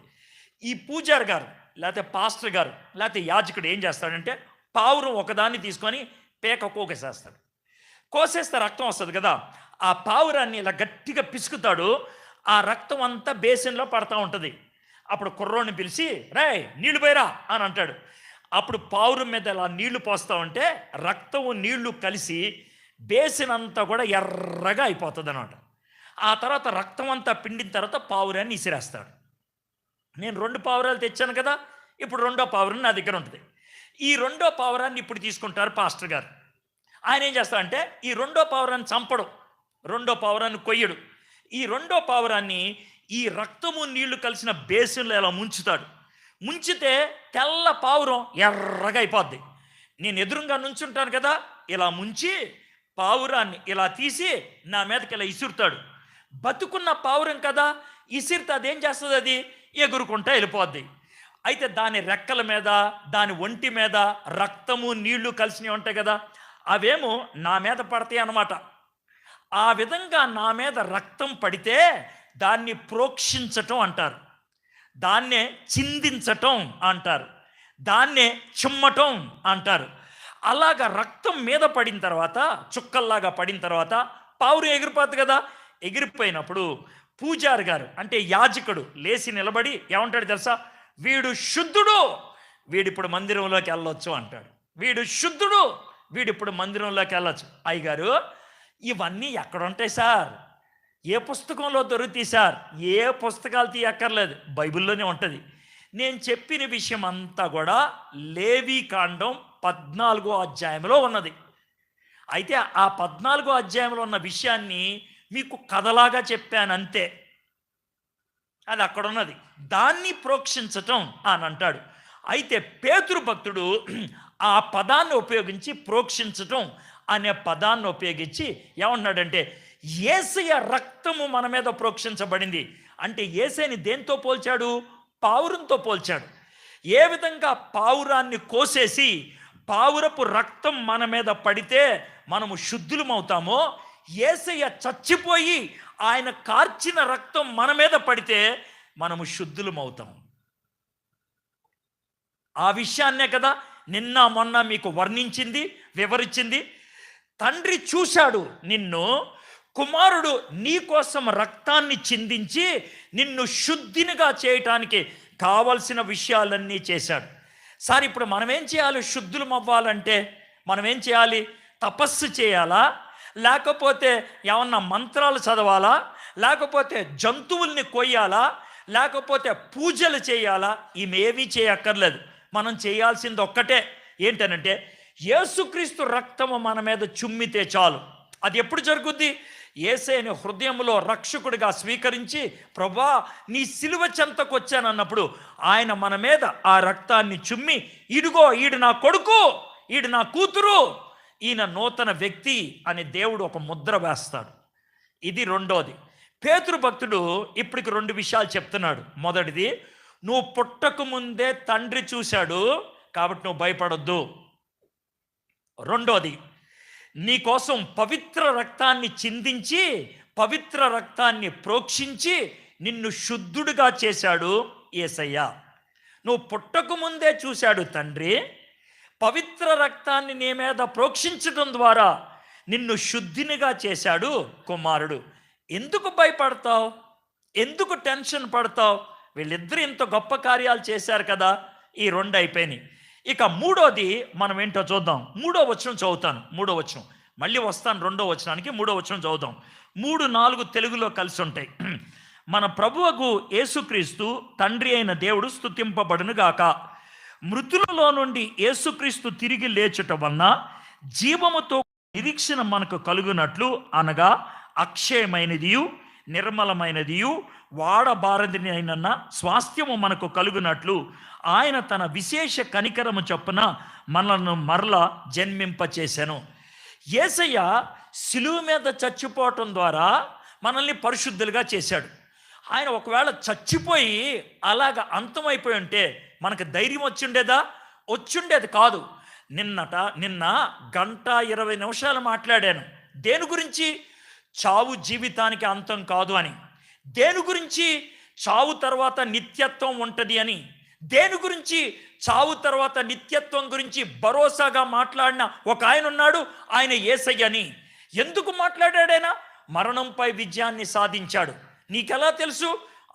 ఈ పూజారి గారు లేకపోతే పాస్టర్ గారు లేకపోతే యాజకుడు ఏం చేస్తాడంటే, పావురం ఒకదాన్ని తీసుకొని పేక కోసేస్తాడు. కోసేస్తే రక్తం వస్తుంది కదా, ఆ పావురాన్ని ఇలా గట్టిగా పిసుకుతాడు. ఆ రక్తం అంతా బేసిన్లో పడతా ఉంటుంది. అప్పుడు కుర్రోని పిలిచి, నీళ్లు పోయిరా అని అంటాడు. అప్పుడు పావురం మీద ఇలా నీళ్లు పోస్తూ ఉంటే రక్తము నీళ్లు కలిసి బేసిన్ అంతా కూడా ఎర్రగా అయిపోతుంది అన్నమాట. ఆ తర్వాత రక్తం అంతా పిండిన తర్వాత పావురాన్ని ఇసిరేస్తాడు. నేను 2 పావురాలు తెచ్చాను కదా, ఇప్పుడు 2వ పావురం నా దగ్గర ఉంటుంది. ఈ 2వ పావురాన్ని ఇప్పుడు తీసుకుంటారు పాస్టర్ గారు. ఆయన ఏం చేస్తాడంటే, ఈ 2వ పావురాన్ని చంపడు, 2వ పావురాన్ని కొయ్యడు. ఈ 2వ పావురాన్ని ఈ రక్తము నీళ్లు కలిసిన బేసిన్లో ఇలా ముంచుతాడు. ముంచితే తెల్ల పావురం ఎర్రగా అయిపోద్ది. నేను ఎదురుగా నుంచుంటాను కదా, ఇలా ముంచి పావురాన్ని ఇలా తీసి నా మీదకి ఇలా ఇసురుతాడు. బతుకున్న పావురం కదా, ఇసిరితే అదేం చేస్తుంది? అది ఎగురుకుంటా వెళ్ళిపోద్ది. అయితే దాని రెక్కల మీద, దాని ఒంటి మీద రక్తము నీళ్లు కలిసినవి ఉంటాయి కదా, అవేమో నా మీద పడతాయి అన్నమాట. ఆ విధంగా నా మీద రక్తం పడితే దాన్ని ప్రోక్షించటం అంటారు, దాన్నే చిందించటం అంటారు, దాన్నే చిమ్మటం అంటారు. అలాగా రక్తం మీద పడిన తర్వాత, చుక్కల్లాగా పడిన తర్వాత పావురం ఎగిరిపోతుంది కదా. ఎగిరిపోయినప్పుడు పూజారి గారు అంటే యాజకుడు లేచి నిలబడి ఏమంటాడు తెలుసా? వీడు శుద్ధుడు, వీడిప్పుడు మందిరంలోకి వెళ్ళొచ్చు అంటాడు. వీడు శుద్ధుడు, వీడిప్పుడు మందిరంలోకి వెళ్ళొచ్చు. అయ్యగారు ఇవన్నీ ఎక్కడ ఉంటాయి సార్? ఏ పుస్తకంలో దొరుకుతాయి సార్? ఏ పుస్తకాలు తీయక్కర్లేదు, బైబిల్లోనే ఉంటుంది. నేను చెప్పిన విషయం అంతా కూడా లేవీకాండం 14వ అధ్యాయంలో ఉన్నది. అయితే ఆ 14వ అధ్యాయంలో ఉన్న విషయాన్ని మీకు కథలాగా చెప్పానంతే. అది అక్కడ ఉన్నది. దాన్ని ప్రోక్షించటం అని అంటాడు. అయితే పేతురు భక్తుడు ఆ పదాన్ని ఉపయోగించి, ప్రోక్షించటం అనే పదాన్ని ఉపయోగించి ఏమన్నాడంటే, యేసయ్య రక్తము మన మీద ప్రోక్షించబడింది అంటే యేసయ్యని దేంతో పోల్చాడు? పావురంతో పోల్చాడు. ఏ విధంగా పావురాన్ని కోసేసి పావురపు రక్తం మన మీద పడితే మనము శుద్ధులమవుతామో, యేసయ్య చచ్చిపోయి ఆయన కార్చిన రక్తం మన మీద పడితే మనము శుద్ధులమవుతాం. ఆ విషయాన్నే కదా నిన్న మొన్న మీకు వర్ణించింది, వివరించింది. తండ్రి చూశాడు నిన్ను, కుమారుడు నీ కోసం రక్తాన్ని చిందించి నిన్ను శుద్ధినిగా చేయటానికి కావలసిన విషయాలన్నీ చేశాడు. సార్ ఇప్పుడు మనమేం చేయాలి? శుద్ధులం అవ్వాలంటే మనమేం చేయాలి? తపస్సు చేయాలా? లేకపోతే ఏమన్నా మంత్రాలు చదవాలా? లేకపోతే జంతువుల్ని కొయ్యాలా? లేకపోతే పూజలు చేయాలా? ఇవేమీ చేయక్కర్లేదు. మనం చేయాల్సింది ఒక్కటే, ఏంటనంటే యేసుక్రీస్తు రక్తము మన మీద చుమ్మితే చాలు. అది ఎప్పుడు జరుగుద్ది? యేసయ్యని హృదయంలో రక్షకుడిగా స్వీకరించి, ప్రభా నీ సిలువ చెంతకు వచ్చానన్నప్పుడు ఆయన మన మీద ఆ రక్తాన్ని చుమ్మి, ఇదిగో ఈడు నా కొడుకు, ఈడు నా కూతురు, ఈయన నూతన వ్యక్తి అని దేవుడు ఒక ముద్ర వేస్తాడు. ఇది రెండోది. పేతురు భక్తుడు ఇప్పటికి 2 విషయాలు చెప్తున్నాడు. మొదటిది, నువ్వు పుట్టక ముందే తండ్రి చూశాడు కాబట్టి నువ్వు భయపడొద్దు. రెండోది, నీకోసం పవిత్ర రక్తాన్ని చిందించి, పవిత్ర రక్తాన్ని ప్రోక్షించి నిన్ను శుద్ధుడిగా చేశాడు యేసయ్య. నువ్వు పుట్టక ముందే చూశాడు తండ్రి, పవిత్ర రక్తాన్ని నీ మీద ప్రోక్షించడం ద్వారా నిన్ను శుద్ధినిగా చేశాడు కుమారుడు. ఎందుకు భయపడతావు? ఎందుకు టెన్షన్ పడతావు? వీళ్ళిద్దరు ఇంత గొప్ప కార్యాలు చేశారు కదా. ఈ 2 అయిపోయినాయి. ఇక మూడోది మనం ఏంటో చూద్దాం. 3వ వచనం చదువుతాను. 3వ వచనం మళ్ళీ వస్తాను. 2వ వచనానికి 3వ వచనం చదువుదాం. 3, 4 తెలుగులో కలిసి ఉంటాయి. మన ప్రభువుకు యేసుక్రీస్తు తండ్రి అయిన దేవుడు స్తుతింపబడును గాక. మృతులలో నుండి యేసుక్రీస్తు తిరిగి లేచుట వలన జీవముతో నిరీక్షణ మనకు కలుగునట్లు, అనగా అక్షయమైనదియు నిర్మలమైనదియు వాడబారదినైన స్వాస్థ్యము మనకు కలుగునట్లు ఆయన తన విశేష కనికరము చొప్పున మనలను మరల జన్మింపచేశాను. యేసయ్య సిలువ మీద చచ్చిపోవటం ద్వారా మనల్ని పరిశుద్ధులుగా చేశాడు. ఆయన ఒకవేళ చచ్చిపోయి అలాగ అంతమైపోయి ఉంటే మనకు ధైర్యం వచ్చిండేదా? వచ్చుండేది కాదు. నిన్న 1:20 మాట్లాడాను. దేని గురించి? చావు జీవితానికి అంతం కాదు అని. దేని గురించి? చావు తర్వాత నిత్యత్వం ఉంటుంది అని. దేని గురించి? చావు తర్వాత నిత్యత్వం గురించి భరోసాగా మాట్లాడిన ఒక ఆయన ఉన్నాడు, ఆయన యేసయ్య అని. ఎందుకు మాట్లాడాడైనా? మరణంపై విజయాన్ని సాధించాడు. నీకెలా తెలుసు?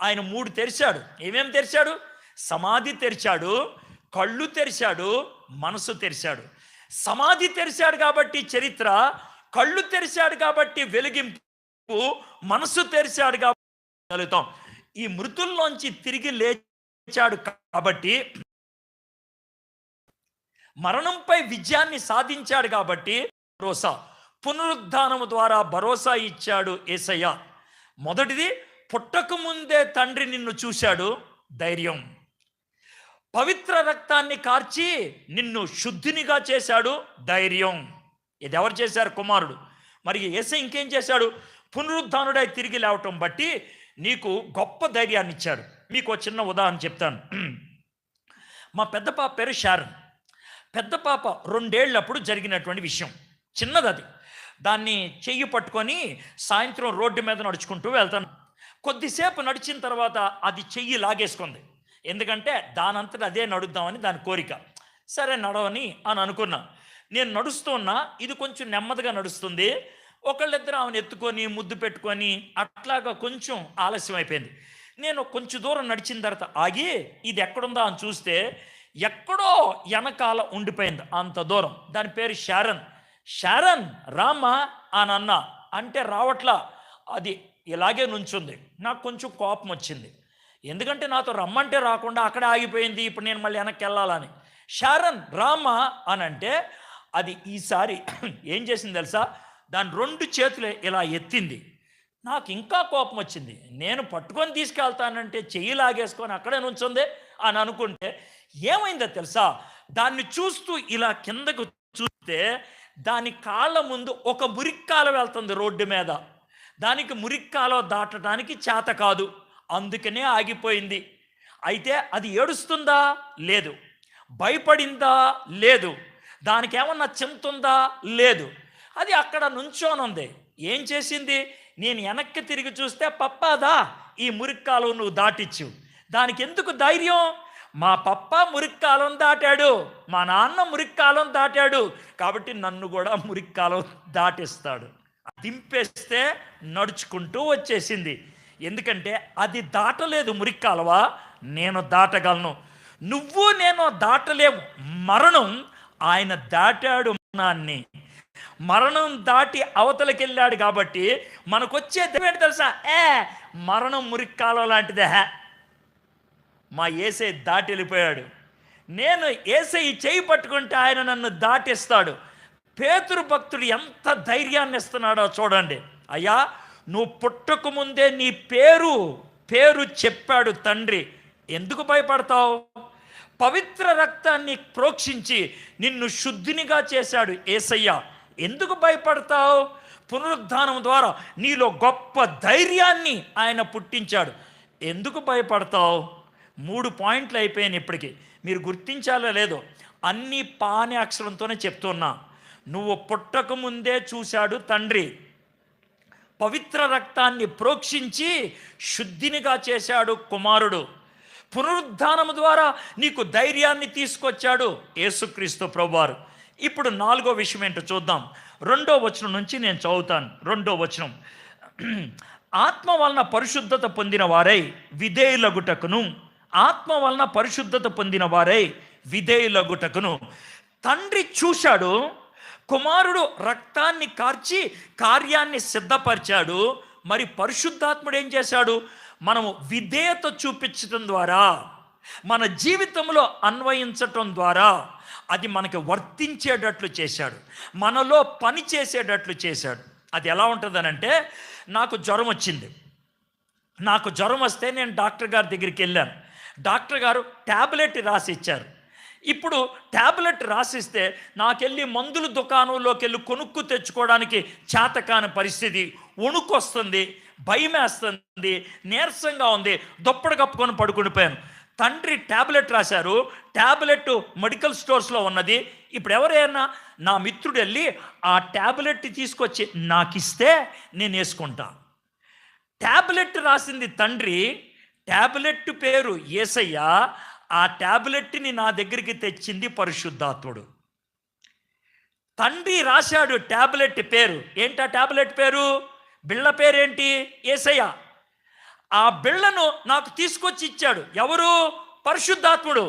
ఆయన 3 తెరిచాడు. ఏమేమి తెరిచాడు? సమాధి తెరిచాడు, కళ్ళు తెరిచాడు, మనసు తెరిచాడు. సమాధి తెరిచాడు కాబట్టి చరిత్ర, కళ్ళు తెరిచాడు కాబట్టి వెలిగింపు, మనసు తెరిచాడు కాబట్టి కలుగుతాం. ఈ మృతుల్లోంచి తిరిగి లేచాడు కాబట్టి, మరణంపై విజయాన్ని సాధించాడు కాబట్టి భరోసా, పునరుద్ధానము ద్వారా భరోసా ఇచ్చాడు యేసయ్య. మొదటిది, పుట్టక ముందే తండ్రి నిన్ను చూశాడు, ధైర్యం. పవిత్ర రక్తాన్ని కార్చి నిన్ను శుద్ధినిగా చేశాడు, ధైర్యం. ఇది ఎవరు చేశారు? కుమారుడు. మరి యేసయ్య ఇంకేం చేశాడు? పునరుద్ధానుడై తిరిగి లేవటం బట్టి నీకు గొప్ప ధైర్యాన్ని ఇచ్చాడు. మీకు చిన్న ఉదాహరణ చెప్తాను. మా పెద్ద పాప పేరు షారన్. పెద్ద పాప 2 ఏళ్ళప్పుడు జరిగినటువంటి విషయం. చిన్నది అది. దాన్ని చెయ్యి పట్టుకొని సాయంత్రం రోడ్డు మీద నడుచుకుంటూ వెళ్తాను. కొద్దిసేపు నడిచిన తర్వాత అది చెయ్యి లాగేసుకుంది. ఎందుకంటే దానంతట అదే నడుద్దామని దాని కోరిక. సరే నడవని అని అనుకున్నా. నేను నడుస్తున్నా, ఇది కొంచెం నెమ్మదిగా నడుస్తుంది. ఒకళ్ళిద్దరు ఆమెను ఎత్తుకొని ముద్దు పెట్టుకొని అట్లాగా కొంచెం ఆలస్యం అయిపోయింది. నేను కొంచెం దూరం నడిచిన తర్వాత ఆగి ఇది ఎక్కడుందా అని చూస్తే ఎక్కడో వెనకాల ఉండిపోయింది అంత దూరం. దాని పేరు షారన్. షారన్ రామా అని అన్నా, అంటే రావట్లా. అది ఇలాగే నుంచుంది. నాకు కొంచెం కోపం వచ్చింది. ఎందుకంటే నాతో రమ్మంటే రాకుండా అక్కడే ఆగిపోయింది. ఇప్పుడు నేను మళ్ళీ వెనక్కి వెళ్ళాలని. షారన్ రామా అని అంటే అది ఈసారి ఏం చేసింది తెలుసా? దాని 2 చేతులే ఇలా ఎత్తింది. నాకు ఇంకా కోపం వచ్చింది. నేను పట్టుకొని తీసుకెళ్తానంటే చెయ్యి లాగేసుకొని అక్కడే నుంచుంది అని అనుకుంటే ఏమైందో తెలుసా? దాన్ని చూస్తూ ఇలా కిందకు చూస్తే దాని కాళ్ళ ముందు ఒక మురిక్కాల వెళ్తుంది రోడ్డు మీద. దానికి మురిక్కాలో దాటడానికి చేత కాదు, అందుకనే ఆగిపోయింది. అయితే అది ఏడుస్తుందా? లేదు. భయపడిందా? లేదు. దానికి ఏమన్నా చింతుందా? లేదు. అది అక్కడ నుంచోనుంది. ఏం చేసింది? నేను వెనక్కి తిరిగి చూస్తే పప్పాదా ఈ మురిక్కాలం నువ్వు దాటిచ్చు. దానికి ఎందుకు ధైర్యం? మా పప్ప మురిక్కాలం దాటాడు, మా నాన్న మురిక్కాలం దాటాడు, కాబట్టి నన్ను కూడా మురిక్కాలం దాటిస్తాడు. దింపేస్తే నడుచుకుంటూ వచ్చేసింది. ఎందుకంటే అది దాటలేదు మురిక్కాలవా, నేను దాటగలను. నువ్వు నేను దాటలేము. మరణం ఆయన దాటాడు. మరణం దాటి అవతలకి వెళ్ళాడు కాబట్టి మనకొచ్చే ఏంటి తెలుసా? మరణం మురిక్కాలం లాంటిదే. మా యేసయ్య దాటి వెళ్ళిపోయాడు. నేను యేసయ్య చేయి పట్టుకుంటే ఆయన నన్ను దాటిస్తాడు. పేతురు భక్తుడు ఎంత ధైర్యాన్ని ఇస్తున్నాడో చూడండి. అయ్యా, నువ్వు పుట్టక ముందే నీ పేరు చెప్పాడు తండ్రి, ఎందుకు భయపడతావు? పవిత్ర రక్తాన్ని ప్రోక్షించి నిన్ను శుద్ధినిగా చేశాడు యేసయ్య, ఎందుకు భయపడతావు? పునరుద్ధానం ద్వారా నీలో గొప్ప ధైర్యాన్ని ఆయన పుట్టించాడు, ఎందుకు భయపడతావు? 3 పాయింట్లు అయిపోయాయి ఇప్పటికి. మీరు గుర్తించాలో లేదో, అన్ని పానే అక్షరంతోనే చెప్తున్నా. నువ్వు పుట్టక ముందే చూశాడు తండ్రి, పవిత్ర రక్తాన్ని ప్రోక్షించి శుద్ధినిగా చేశాడు కుమారుడు, పునరుద్ధానము ద్వారా నీకు ధైర్యాన్ని తీసుకొచ్చాడు యేసుక్రీస్తు ప్రభువారు. ఇప్పుడు 4వ విషయం ఏంటో చూద్దాం. 2వ వచనం నుంచి నేను చదువుతాను. 2వ వచనం, ఆత్మ వలన పరిశుద్ధత పొందిన వారై విధేయులగుటకును, ఆత్మ వలన పరిశుద్ధత పొందిన వారై విధేయులగుటకును. తండ్రి చూశాడు, కుమారుడు రక్తాన్ని కార్చి కార్యాన్ని సిద్ధపరిచాడు. మరి పరిశుద్ధాత్ముడు ఏం చేశాడు? మనము విధేయత చూపించడం ద్వారా, మన జీవితంలో అన్వయించటం ద్వారా అది మనకి వర్తించేటట్లు చేశాడు, మనలో పని చేసేటట్లు చేశాడు. అది ఎలా ఉంటుందనంటే, నాకు జ్వరం వచ్చింది. నాకు జ్వరం వస్తే నేను డాక్టర్ గారి దగ్గరికి వెళ్ళాను. డాక్టర్ గారు ట్యాబ్లెట్ రాసి ఇచ్చారు. ఇప్పుడు ట్యాబ్లెట్ రాసిస్తే నాకెళ్ళి మందుల దుకాణంలోకి వెళ్ళి కొనుక్కు తెచ్చుకోవడానికి చేతకాని పరిస్థితి, వణుకు వస్తుంది, భయం వేస్తుంది, నీరసంగా ఉంది, దుప్పటి కప్పుకొని పడుకునిపోయాను. తండ్రి ట్యాబ్లెట్ రాశారు, ట్యాబ్లెట్ మెడికల్ స్టోర్స్లో ఉన్నది. ఇప్పుడు ఎవరైనా నా మిత్రుడు వెళ్ళి ఆ ట్యాబ్లెట్ తీసుకొచ్చి నాకు ఇస్తే నేను వేసుకుంటా. ట్యాబ్లెట్ రాసింది తండ్రి, ట్యాబ్లెట్ పేరు యేసయ్య, ఆ ట్యాబ్లెట్ని నా దగ్గరికి తెచ్చింది పరిశుద్ధాత్ముడు. తండ్రి రాశాడు ట్యాబ్లెట్ పేరు. ఏంటా ట్యాబ్లెట్ పేరు? బిళ్ళ పేరేంటి? యేసయ్య. ఆ బిళ్ళను నాకు తీసుకొచ్చి ఇచ్చాడు ఎవరు? పరిశుద్ధాత్ముడు.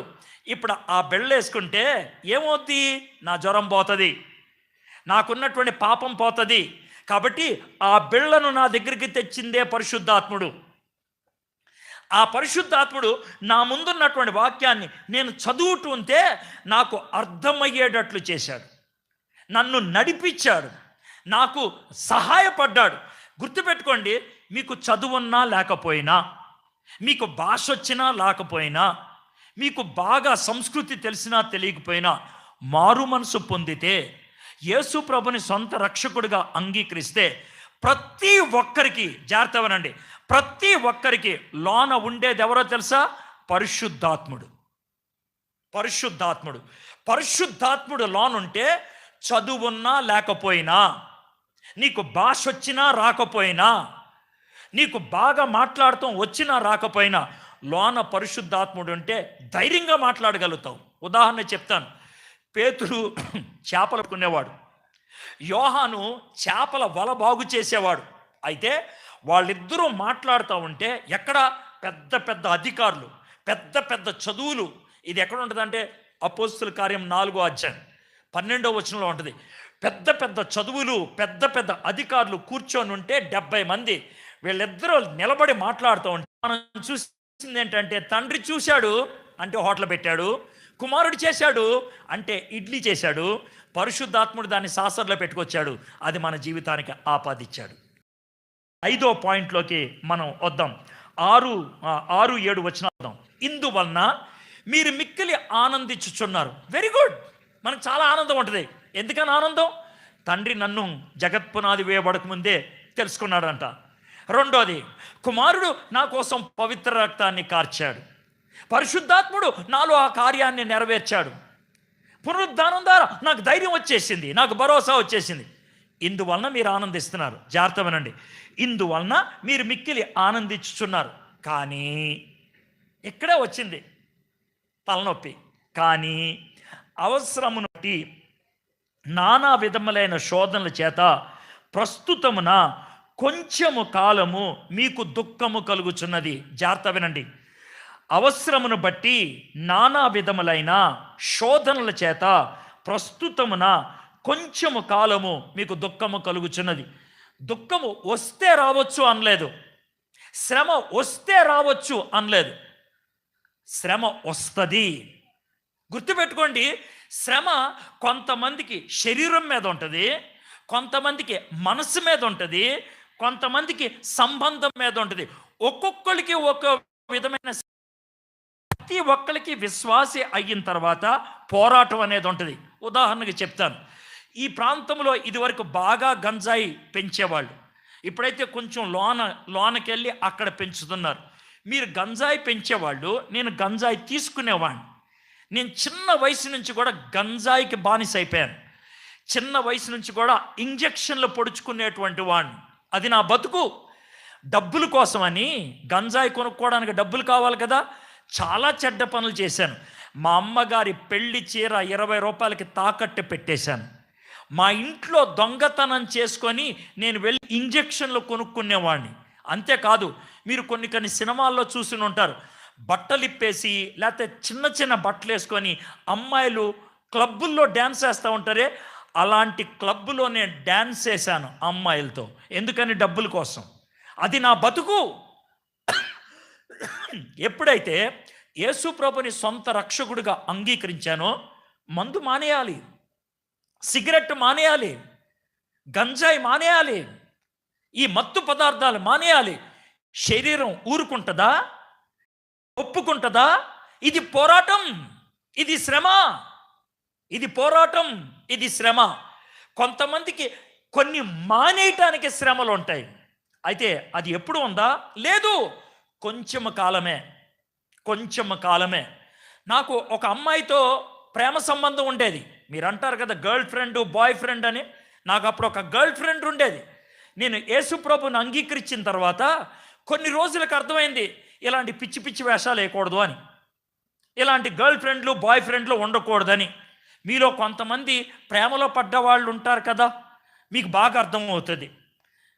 ఇప్పుడు ఆ బిళ్ళ వేసుకుంటే ఏమవుద్ది? నా జ్వరం పోతుంది, నాకున్నటువంటి పాపం పోతుంది. కాబట్టి ఆ బిళ్ళను నా దగ్గరికి తెచ్చిందే పరిశుద్ధాత్ముడు. ఆ పరిశుద్ధాత్ముడు నా ముందున్నటువంటి వాక్యాన్ని నేను చదువుతుంటే నాకు అర్థమయ్యేటట్లు చేశాడు, నన్ను నడిపించాడు, నాకు సహాయపడ్డాడు. గుర్తుపెట్టుకోండి, మీకు చదువున్నా లేకపోయినా, మీకు భాష వచ్చినా లేకపోయినా, మీకు బాగా సంస్కృతి తెలిసినా తెలియకపోయినా, మారు మనసు పొందితే, యేసు ప్రభుని సొంత రక్షకుడిగా అంగీకరిస్తే ప్రతి ఒక్కరికి, జాగ్రత్తవనండి, ప్రతి ఒక్కరికి లోన ఉండేది ఎవరో తెలుసా? పరిశుద్ధాత్ముడు. పరిశుద్ధాత్ముడు పరిశుద్ధాత్ముడు లోనుంటే చదువున్నా లేకపోయినా, నీకు భాష వచ్చినా రాకపోయినా, నీకు బాగా మాట్లాడటం వచ్చినా రాకపోయినా, లోన పరిశుద్ధాత్ముడు ఉంటే ధైర్యంగా మాట్లాడగలుగుతావు. ఉదాహరణ చెప్తాను. పేతురు చేపలు కొనేవాడు, యోహాను చేపల వల బాగు చేసేవాడు. అయితే వాళ్ళిద్దరూ మాట్లాడుతూ ఉంటే ఎక్కడ పెద్ద పెద్ద అధికారులు, పెద్ద పెద్ద చదువులు, ఇది ఎక్కడ ఉంటుందంటే అపోస్తుల కార్యం 4వ అధ్యాయం 12వ వచనంలో ఉంటుంది. పెద్ద పెద్ద చదువులు, పెద్ద పెద్ద అధికారులు కూర్చొని ఉంటే 70 మంది, వీళ్ళిద్దరూ నిలబడి మాట్లాడుతూ ఉంటే మనం చూసింది ఏంటంటే, తండ్రి చూశాడు అంటే హోటల్ పెట్టాడు, కుమారుడు చేశాడు అంటే ఇడ్లీ చేశాడు, పరిశుద్ధాత్ముడు దాన్ని సాసర్లో పెట్టుకొచ్చాడు, అది మన జీవితానికి ఆపాదించాడు. 5వ పాయింట్లోకి మనం వద్దాం. 6-7 వచనాలు వద్దాం. ఇందువలన మీరు మిక్కిలి ఆనందించుచున్నారు. వెరీ గుడ్, మనకు చాలా ఆనందం ఉంటుంది. ఎందుకని ఆనందం? తండ్రి నన్ను జగత్పునాది వేయబడక ముందే తెలుసుకున్నాడంట. రెండోది, కుమారుడు నా కోసం పవిత్ర రక్తాన్ని కార్చాడు, పరిశుద్ధాత్ముడు నాలో ఆ కార్యాన్ని నెరవేర్చాడు, పునరుద్ధానం ద్వారా నాకు ధైర్యం వచ్చేసింది, నాకు భరోసా వచ్చేసింది. ఇందువలన మీరు ఆనందిస్తున్నారు. జాగ్రత్త వినండి, ఇందువలన మీరు మిక్కిలి ఆనందించుచున్నారు. కానీ ఇక్కడే వచ్చింది తలనొప్పి. కానీ అవసరమును బట్టి నానా విధములైన శోధనల చేత ప్రస్తుతమున కొంచెము కాలము మీకు దుఃఖము కలుగుచున్నది. జాగ్రత్త వినండి, అవసరమును బట్టి నానా విధములైన శోధనల చేత ప్రస్తుతమున కొంచెము కాలము మీకు దుఃఖము కలుగుచున్నది. దుఃఖము వస్తే రావచ్చు అనలేదు, శ్రమ వస్తే రావచ్చు అనలేదు, శ్రమ వస్తుంది. గుర్తుపెట్టుకోండి, శ్రమ కొంతమందికి శరీరం మీద ఉంటుంది, కొంతమందికి మనసు మీద ఉంటుంది, కొంతమందికి సంబంధం మీద ఉంటుంది. ఒక్కొక్కరికి ఒక విధమైన, ప్రతి ఒక్కరికి విశ్వాసి అయిన తర్వాత పోరాటం అనేది ఉంటుంది. ఉదాహరణకి చెప్తాను. ఈ ప్రాంతంలో ఇదివరకు బాగా గంజాయి పెంచేవాళ్ళు, ఇప్పుడైతే కొంచెం లోనకెళ్ళి అక్కడ పెంచుతున్నారు. మీరు గంజాయి పెంచేవాళ్ళు, నేను గంజాయి తీసుకునేవాడిని. నేను చిన్న వయసు నుంచి కూడా గంజాయికి బానిస అయిపోయాను. చిన్న వయసు నుంచి కూడా ఇంజక్షన్లు పొడుచుకునేటువంటి వాడిని. అది నా బతుకు. డబ్బుల కోసమని, గంజాయి కొనుక్కోవడానికి డబ్బులు కావాలి కదా, చాలా చెడ్డ పనులు చేశాను. మా అమ్మగారి పెళ్లి చీర 20 రూపాయలకి తాకట్టు పెట్టేశాను. మా ఇంట్లో దొంగతనం చేసుకొని నేను వెళ్ళి ఇంజక్షన్లు కొనుక్కునేవాడిని. అంతేకాదు, మీరు కొన్ని సినిమాల్లో చూసి ఉంటారు, బట్టలు ఇప్పేసి లేకపోతే చిన్న చిన్న బట్టలు వేసుకొని అమ్మాయిలు క్లబ్బుల్లో డ్యాన్స్ వేస్తూ ఉంటారే, అలాంటి క్లబ్బులో నేను డ్యాన్స్ వేశాను అమ్మాయిలతో. ఎందుకని? డబ్బుల కోసం. అది నా బతుకు. ఎప్పుడైతే యేసు ప్రభుని సొంత రక్షకుడిగా అంగీకరించానో, మందు మానేయాలి, సిగరెట్ మానేయాలి, గంజాయి మానేయాలి, ఈ మత్తు పదార్థాలు మానేయాలి. శరీరం ఊరుకుంటుందా? ఒప్పుకుంటుందా? ఇది పోరాటం, ఇది శ్రమ, ఇది పోరాటం, ఇది శ్రమ. కొంతమందికి కొన్ని మానేయటానికి శ్రమలు ఉంటాయి. అయితే అది ఎప్పుడు ఉందా? లేదు, కొంచెం కాలమే. నాకు ఒక అమ్మాయితో ప్రేమ సంబంధం ఉండేది. మీరు అంటారు కదా గర్ల్ ఫ్రెండ్ బాయ్ ఫ్రెండ్ అని. నాకు అప్పుడు ఒక గర్ల్ ఫ్రెండ్ ఉండేది. నేను యేసు ప్రభుని అంగీకరించిన తర్వాత కొన్ని రోజులకు అర్థమైంది, ఇలాంటి పిచ్చి పిచ్చి వేషాలు వేయకూడదు అని, ఇలాంటి గర్ల్ ఫ్రెండ్లు బాయ్ ఫ్రెండ్లు ఉండకూడదని. మీలో కొంతమంది ప్రేమలో పడ్డ వాళ్ళు ఉంటారు కదా, మీకు బాగా అర్థమవుతుంది.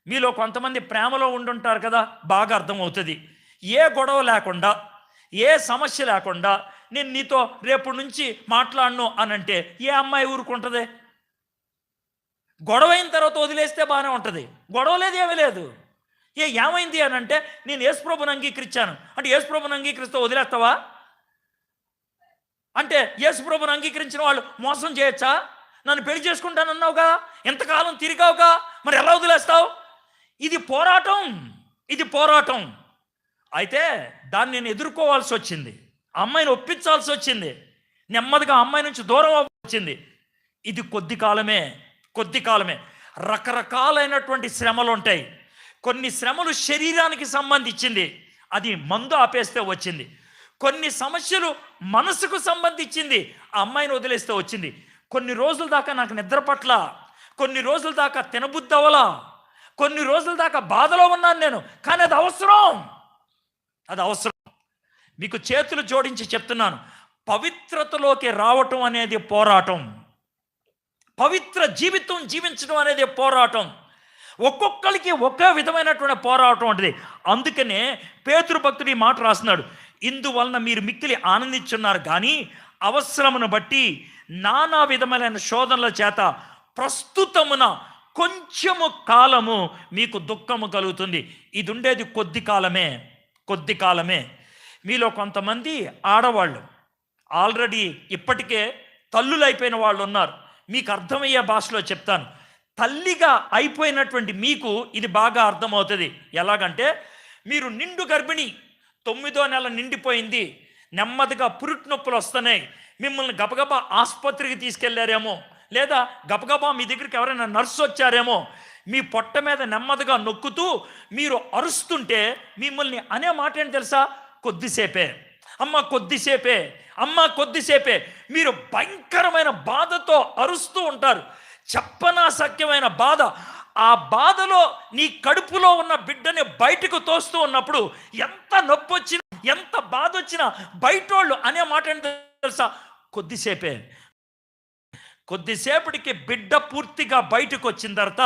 మీలో కొంతమంది ప్రేమలో ఉండుంటారు కదా, బాగా అర్థమవుతుంది. ఏ గొడవ లేకుండా, ఏ సమస్య లేకుండా నేను నీతో రేపు నుంచి మాట్లాడను అనంటే ఏ అమ్మాయి ఊరుకుంటుంది? గొడవ అయిన తర్వాత వదిలేస్తే బాగానే ఉంటుంది. గొడవ లేదు, ఏమీ లేదు. ఏమైంది అని అంటే, నేను యేసుప్రభుని అంగీకరించాను అంటే యేసుప్రభుని అంగీకరిస్తే వదిలేస్తావా? అంటే యేసుప్రభుని అంగీకరించిన వాళ్ళు మోసం చేయొచ్చా? నన్ను పెళ్లి చేసుకుంటానన్నావుగా, ఎంతకాలం తిరిగావుగా, మరి ఎలా వదిలేస్తావు? ఇది పోరాటం. అయితే దాన్ని నేను ఎదుర్కోవాల్సి వచ్చింది. అమ్మాయిని ఒప్పించాల్సి వచ్చింది. నెమ్మదిగా అమ్మాయి నుంచి దూరం వచ్చింది. ఇది కొద్ది కాలమే. రకరకాలైనటువంటి శ్రమలు ఉంటాయి. కొన్ని శ్రమలు శరీరానికి సంబంధించింది, అది మందు ఆపేస్తే వచ్చింది. కొన్ని సమస్యలు మనసుకు సంబంధించింది, ఆ అమ్మాయిని వదిలేస్తే వచ్చింది. కొన్ని రోజుల దాకా నాకు నిద్ర పట్ల, కొన్ని రోజుల దాకా తినబుద్ధి అవ్వలా, కొన్ని రోజుల దాకా బాధలో ఉన్నాను నేను. కానీ అది అవసరం. మీకు చేతులు జోడించి చెప్తున్నాను, పవిత్రతలోకి రావటం అనేది పోరాటం. పవిత్ర జీవితం జీవించడం అనేది పోరాటం. ఒక్కొక్కరికి ఒకే విధమైనటువంటి పోరాటం ఉంటుంది. అందుకనే పేతురు భక్తుడు ఈ మాట రాస్తున్నాడు, ఇందువలన మీరు మిక్కిలి ఆనందించున్నారు కానీ అవసరమును బట్టి నానా విధమైన శోధనల చేత ప్రస్తుతమున కొంచెము కాలము మీకు దుఃఖము కలుగుతుంది. ఇది ఉండేది కొద్ది కాలమే. మీలో కొంతమంది ఆడవాళ్ళు ఆల్రెడీ ఇప్పటికే తల్లులు అయిపోయిన వాళ్ళు ఉన్నారు. మీకు అర్థమయ్యే భాషలో చెప్తాను. తల్లిగా అయిపోయినటువంటి మీకు ఇది బాగా అర్థమవుతుంది. ఎలాగంటే, మీరు నిండు గర్భిణి, 9వ నెల నిండిపోయింది, నెమ్మదిగా పురిటి నొప్పులు వస్తున్నాయి, మిమ్మల్ని గబగబా ఆసుపత్రికి తీసుకెళ్లారేమో, లేదా గబగబా మీ దగ్గరికి ఎవరైనా నర్సు వచ్చారేమో, మీ పొట్ట మీద నెమ్మదిగా నొక్కుతూ మీరు అరుస్తుంటే మిమ్మల్ని అనే మాట ఏంటి తెలుసా? కొద్దిసేపే అమ్మ, కొద్దిసేపే. మీరు భయంకరమైన బాధతో అరుస్తూ ఉంటారు, చెప్పనాశక్యమైన బాధ. ఆ బాధలో నీ కడుపులో ఉన్న బిడ్డని బయటకు తోస్తూ ఉన్నప్పుడు ఎంత నొప్పి వచ్చినా, ఎంత బాధ వచ్చినా బయటోళ్ళు అనే మాట ఏంటి తెలుసా? కొద్దిసేపటికి బిడ్డ పూర్తిగా బయటకు వచ్చిన తర్వాత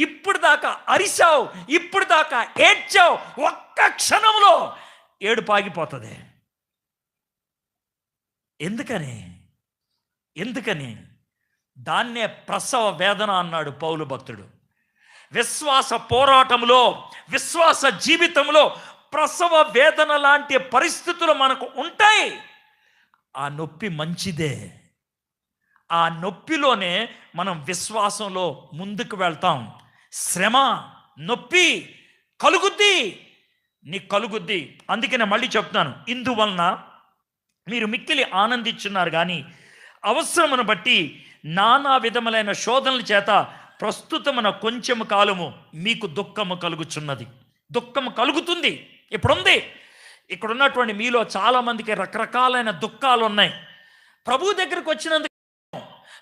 ఇప్పుడు దాకా అరిచావు, ఇప్పుడు దాకా ఏడ్చావు, ఒక్క క్షణంలో ఏడుపు ఆగిపోతుంది. ఎందుకని? దాన్నే ప్రసవ వేదన అన్నాడు పౌలు భక్తుడు. విశ్వాస పోరాటంలో, విశ్వాస జీవితంలో ప్రసవ వేదన లాంటి పరిస్థితులు మనకు ఉంటాయి. ఆ నొప్పి మంచిదే, ఆ నొప్పిలోనే మనం విశ్వాసంలో ముందుకు వెళ్తాం. శ్రమ, నొప్పి కలుగుద్ది, నీకు కలుగుద్ది. అందుకనే మళ్ళీ చెప్తున్నాను, ఇందువలన మీరు మిక్కిలి ఆనందించున్నారు కానీ అవసరమును బట్టి నానా విధములైన శోధనల చేత ప్రస్తుతమున కొంచెము కాలము మీకు దుఃఖము కలుగుచున్నది. దుఃఖము కలుగుతుంది, ఇప్పుడుంది. ఇక్కడ ఉన్నటువంటి మీలో చాలామందికి రకరకాలైన దుఃఖాలు ఉన్నాయి. ప్రభు దగ్గరికి వచ్చినందుకు,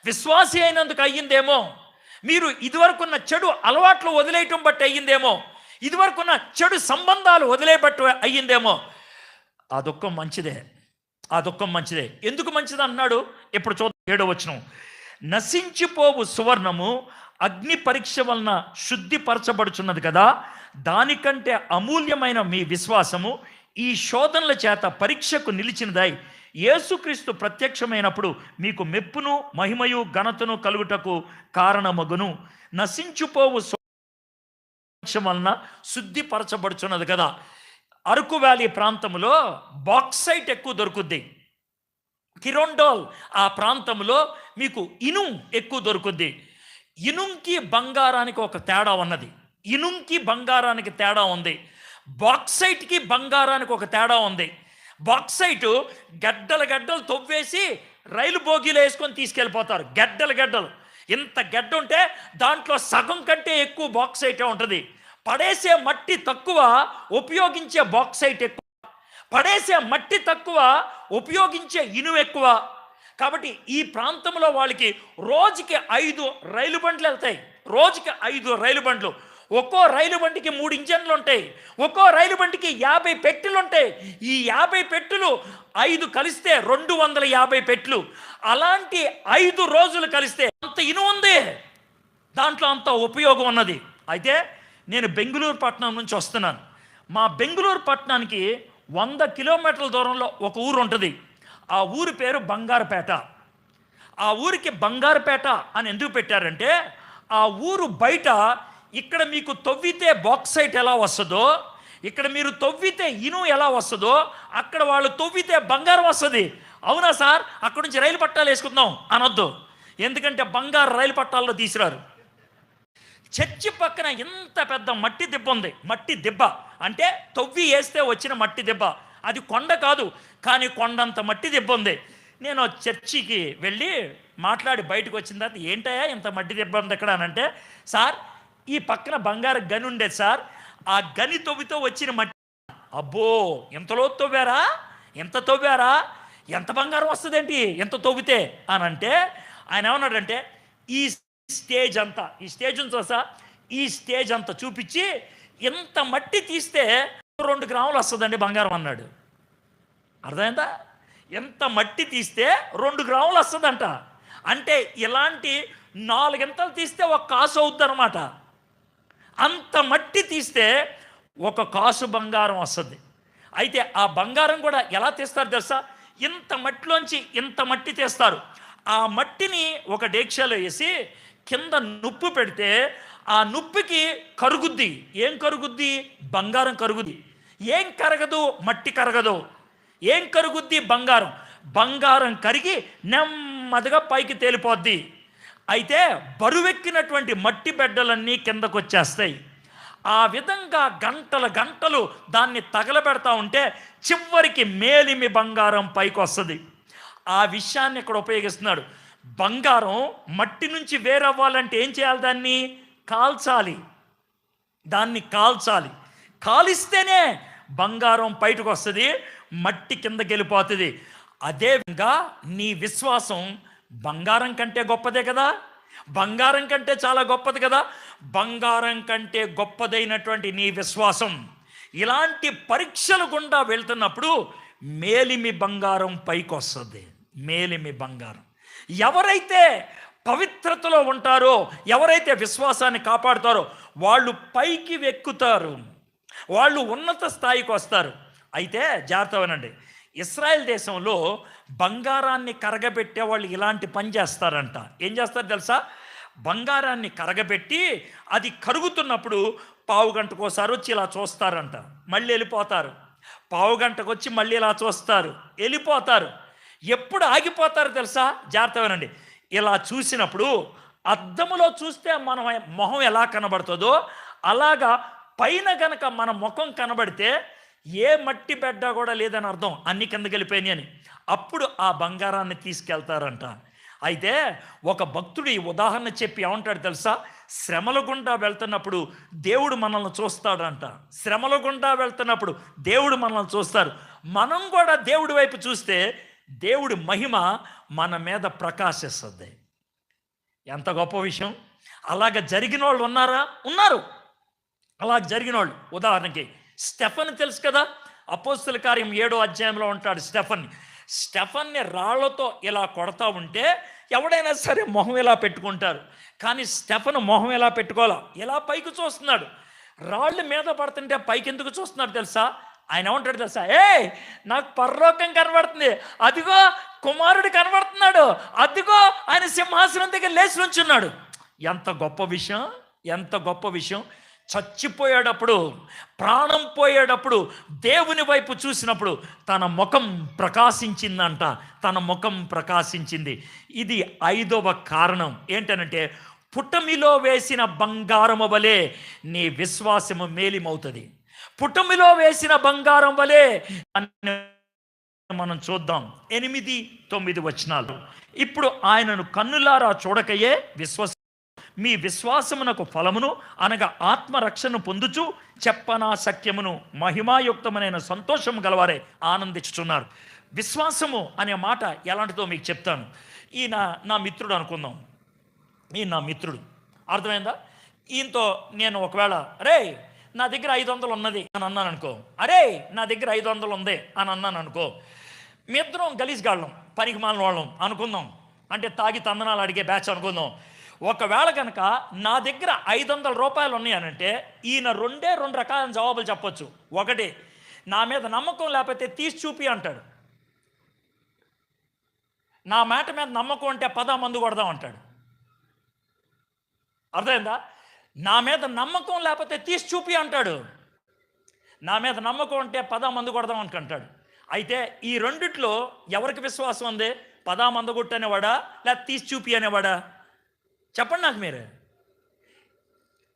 విశ్వాసి అయినందుకు అయ్యిందేమో, మీరు ఇదివరకున్న చెడు అలవాట్లు వదిలేయటం బట్టి అయ్యిందేమో, ఇదివరకున్న చెడు సంబంధాలు వదిలేబట్టు అయ్యిందేమో. ఆ దుఃఖం మంచిదే, ఆ దుఃఖం మంచిదే. ఎందుకు మంచిది అన్నాడు? ఇప్పుడు చూద్దాం 7వ వచనం. నశించిపోవు సువర్ణము అగ్ని పరీక్ష వలన శుద్ధిపరచబడుచున్నది కదా, దానికంటే అమూల్యమైన మీ విశ్వాసము ఈ శోధనల చేత పరీక్షకు నిలిచినదై యేసుక్రీస్తు ప్రత్యక్షమైనప్పుడు మీకు మెప్పును మహిమయు ఘనతను కలుగుటకు కారణమగును. నశించిపోవు పరీక్ష వలన శుద్ధిపరచబడుచున్నది కదా. అరకు వ్యాలీ ప్రాంతంలో బాక్సైట్ ఎక్కువ దొరుకుద్ది. కిరోండోల్ ఆ ప్రాంతంలో మీకు ఇనుం ఎక్కువ దొరుకుద్ది. ఇనుంకి బంగారానికి ఒక తేడా ఉన్నది. ఇనుంకి బంగారానికి తేడా ఉంది. బాక్సైట్కి బంగారానికి ఒక తేడా ఉంది. బాక్సైట్ గడ్డలు గడ్డలు తవ్వేసి రైలు బోగీలు వేసుకొని తీసుకెళ్ళిపోతారు. గడ్డలు గడ్డలు, ఇంత గడ్డ ఉంటే దాంట్లో సగం కంటే ఎక్కువ బాక్సైటే ఉంటుంది. పడేసే మట్టి తక్కువ, ఉపయోగించే బాక్సైట్ ఎక్కువ. పడేసే మట్టి తక్కువ, ఉపయోగించే ఇనుము ఎక్కువ. కాబట్టి ఈ ప్రాంతంలో వాళ్ళకి రోజుకి 5 రైలు బండ్లు వెళ్తాయి. రోజుకి 5 రైలు బండ్లు. ఒక్కో రైలు బండికి 3 ఇంజన్లు ఉంటాయి. ఒక్కో రైలు బండికి 50 పెట్టెలు ఉంటాయి. ఈ 50 పెట్టెలు 5 కలిస్తే 250 పెట్టెలు. అలాంటి 5 రోజులు కలిస్తే అంత ఇనుము ఉంది, దాంట్లో అంత ఉపయోగం ఉన్నది. అయితే నేను బెంగుళూరు పట్టణం నుంచి వస్తున్నాను. మా బెంగుళూరు పట్టణానికి 100 కిలోమీటర్ల దూరంలో ఒక ఊరు ఉంటుంది. ఆ ఊరి పేరు బంగారుపేట. ఆ ఊరికి బంగారుపేట అని ఎందుకు పెట్టారంటే, ఆ ఊరు బయట ఇక్కడ మీకు తవ్వితే బాక్సైట్ ఎలా వస్తుందో, ఇక్కడ మీరు తవ్వితే ఇనుము ఎలా వస్తుందో, అక్కడ వాళ్ళు తవ్వితే బంగారం వస్తుంది. అవునా సార్, అక్కడ నుంచి రైలు పట్టాలు వేసుకుందాం అనొద్దు. ఎందుకంటే బంగారు రైలు పట్టాల్లో తీసిరారు. చర్చి పక్కన ఎంత పెద్ద మట్టి దిబ్బ ఉంది. మట్టి దిబ్బ అంటే తవ్వి వేస్తే వచ్చిన మట్టి దిబ్బ. అది కొండ కాదు, కానీ కొండంత మట్టి దిబ్బ ఉంది. నేను చర్చికి వెళ్ళి మాట్లాడి బయటకు వచ్చిన తర్వాత, ఏంటయ్యా ఇంత మట్టి దిబ్బ ఉంది ఎక్కడ అని అంటే, సార్ ఈ పక్కన బంగారు గని ఉండేది సార్, ఆ గని తవ్వితో వచ్చిన మట్టి. అబ్బో, ఎంతలో తవ్వారా, ఎంత తవ్వారా, ఎంత బంగారం వస్తుందేంటి ఎంత తవ్వితే అని అంటే, ఆయన ఏమన్నాడంటే, ఈ స్టేజ్ అంతా, ఈ స్టేజ్ ఉంచా సార్, ఈ స్టేజ్ అంతా చూపించి ఎంత మట్టి తీస్తే 2 గ్రాములు వస్తుందండి బంగారం అన్నాడు. అర్థమైందా? ఎంత మట్టి తీస్తే 2 గ్రాములు వస్తుందంట. అంటే ఇలాంటి 4 గింతలు తీస్తే 1 కాసు అవుద్ది అనమాట. అంత మట్టి తీస్తే 1 కాసు బంగారం వస్తుంది. అయితే ఆ బంగారం కూడా ఎలా తీస్తారు తెలుసా? ఇంత మట్టిలోంచి ఇంత మట్టి తీస్తారు. ఆ మట్టిని ఒక డేక్షాలో వేసి కింద నుప్పు పెడితే ఆ నుప్పుకి కరుగుద్ది. ఏం కరుగుద్ది? బంగారం కరుగుద్ది. ఏం కరగదు? మట్టి కరగదు. ఏం కరుగుద్ది? బంగారం. బంగారం కరిగి నెమ్మదిగా పైకి తేలిపోద్ది. అయితే బరువెక్కినటువంటి మట్టి బెడ్డలన్నీ కిందకు వచ్చేస్తాయి. ఆ విధంగా గంటలు గంటలు దాన్ని తగలబెడతా ఉంటే చివరికి మేలిమి బంగారం పైకి వస్తుంది. ఆ విషయాన్ని ఇక్కడ ఉపయోగిస్తున్నాడు. బంగారం మట్టి నుంచి వేరవ్వాలంటే ఏం చేయాలి? దాన్ని కాల్చాలి. దాన్ని కాల్చాలి. కాలిస్తేనే బంగారం బయటకు వస్తుంది, మట్టి కిందకి వెళ్ళిపోతుంది. అదేవిధంగా నీ విశ్వాసం బంగారం కంటే గొప్పదే కదా, బంగారం కంటే చాలా గొప్పది కదా. బంగారం కంటే గొప్పదైనటువంటి నీ విశ్వాసం ఇలాంటి పరీక్షలు గుండా వెళ్తున్నప్పుడు మేలిమి బంగారం పైకి వస్తుంది. మేలిమి బంగారం. ఎవరైతే పవిత్రతలో ఉంటారో, ఎవరైతే విశ్వాసాన్ని కాపాడుతారో వాళ్ళు పైకి ఎక్కుతారు, వాళ్ళు ఉన్నత స్థాయికి వస్తారు. అయితే జాగ్రత్త వినండి, ఇశ్రాయేల్ దేశంలో బంగారాన్ని కరగబెట్టే వాళ్ళు ఇలాంటి పని చేస్తారంట. ఏం చేస్తారు తెలుసా? బంగారాన్ని కరగబెట్టి అది కరుగుతున్నప్పుడు పావు గంటకోసారి వచ్చి ఇలా చూస్తారంట, మళ్ళీ వెళ్ళిపోతారు. పావు గంటకు వచ్చి మళ్ళీ ఇలా చూస్తారు, వెళ్ళిపోతారు. ఎప్పుడు ఆగిపోతారు తెలుసా? జాగ్రత్త వినండి, ఇలా చూసినప్పుడు అద్దములో చూస్తే మన మొహం ఎలా కనబడుతుందో అలాగా పైన గనక మన ముఖం కనబడితే ఏ మట్టి బెడ్డ కూడా లేదని అర్థం, అన్ని కిందకి వెళ్ళిపోయినాయి అని. అప్పుడు ఆ బంగారాన్ని తీసుకెళ్తారంట. అయితే ఒక భక్తుడు ఈ ఉదాహరణ చెప్పి ఏమంటాడు తెలుసా? శ్రమల గుండా వెళ్తున్నప్పుడు దేవుడు మనల్ని చూస్తాడంట. శ్రమల గుండా వెళ్తున్నప్పుడు దేవుడు మనల్ని చూస్తారు. మనం కూడా దేవుడి వైపు చూస్తే దేవుడి మహిమ మన మీద ప్రకాశిస్తుంది. ఎంత గొప్ప విషయం! అలాగ జరిగిన వాళ్ళు ఉన్నారా? ఉన్నారు. అలా జరిగిన వాళ్ళు ఉదాహరణకి స్టెఫన్ తెలుసు కదా, అపోస్తుల కార్యం 7వ అధ్యాయంలో ఉంటాడు స్టెఫన్ని రాళ్లతో ఇలా కొడతా ఉంటే ఎవడైనా సరే మొహం ఇలా పెట్టుకుంటారు. కానీ స్టెఫన్ మొహం ఎలా పెట్టుకోవాలా? ఇలా పైకి చూస్తున్నాడు. రాళ్ళు మీద పడుతుంటే పైకి ఎందుకు చూస్తున్నాడు తెలుసా? ఆయన ఏమంటాడు తెలుసా? నాకు పరలోకం కనబడుతుంది, అదిగో కుమారుడు కనబడుతున్నాడు, అదిగో ఆయన సింహాసనం దగ్గర లేచి నుంచున్నాడు. ఎంత గొప్ప విషయం! ఎంత గొప్ప విషయం! చచ్చిపోయేటప్పుడు, ప్రాణం పోయేటప్పుడు దేవుని వైపు చూసినప్పుడు తన ముఖం ప్రకాశించిందంట. తన ముఖం ప్రకాశించింది. ఇది 5వ కారణం ఏంటనంటే, పుటమిలో వేసిన బంగారము వలె నీ విశ్వాసము మేలిమవుతుంది. పుటమిలో వేసిన బంగారం వలె మనం చూద్దాం 8-9 వచనాలు. ఇప్పుడు ఆయనను కన్నులారా చూడకయే మీ విశ్వాసమునకు ఫలమును అనగా ఆత్మరక్షణను పొందుచు చెప్పనా సత్యమును మహిమాయుక్తమైన సంతోషము గలవారే ఆనందించుతున్నారు. విశ్వాసము అనే మాట ఎలాంటిదో మీకు చెప్తాను. ఈయన నా మిత్రుడు అనుకుందాం. ఈయన నా మిత్రుడు, అర్థమైందా? ఈయనతో నేను ఒకవేళ అరే నా దగ్గర 500 ఉన్నది అని అన్నాను అనుకో, అరే నా దగ్గర 500 ఉంది అని అన్నాను అనుకో, మీ ఇద్దరం గలీజ్గాళ్ళం, పనికి మాలిన వాళ్ళం అనుకుందాం, అంటే తాగి తందనాలు అడిగే బ్యాచ్ అనుకుందాం. ఒకవేళ కనుక నా దగ్గర 500 రూపాయలు ఉన్నాయనంటే ఈయన 2 రకాల జవాబులు చెప్పొచ్చు. ఒకటి, నా మీద నమ్మకం లేకపోతే తీసి చూపి అంటాడు. నా మాట మీద నమ్మకం అంటే 10 మందు కొడదాం అంటాడు. అర్థమైందా? నా మీద నమ్మకం లేకపోతే తీసి చూపి అంటాడు. నా మీద నమ్మకం అంటే 10 మందు కొడదాం అనుకుంటాడు. అయితే ఈ రెండిట్లో ఎవరికి విశ్వాసం ఉంది? 10 మందు కొట్టు అనేవాడా లేకపోతే తీసి చూపి అనేవాడా? చెప్పండి నాకు మీరు.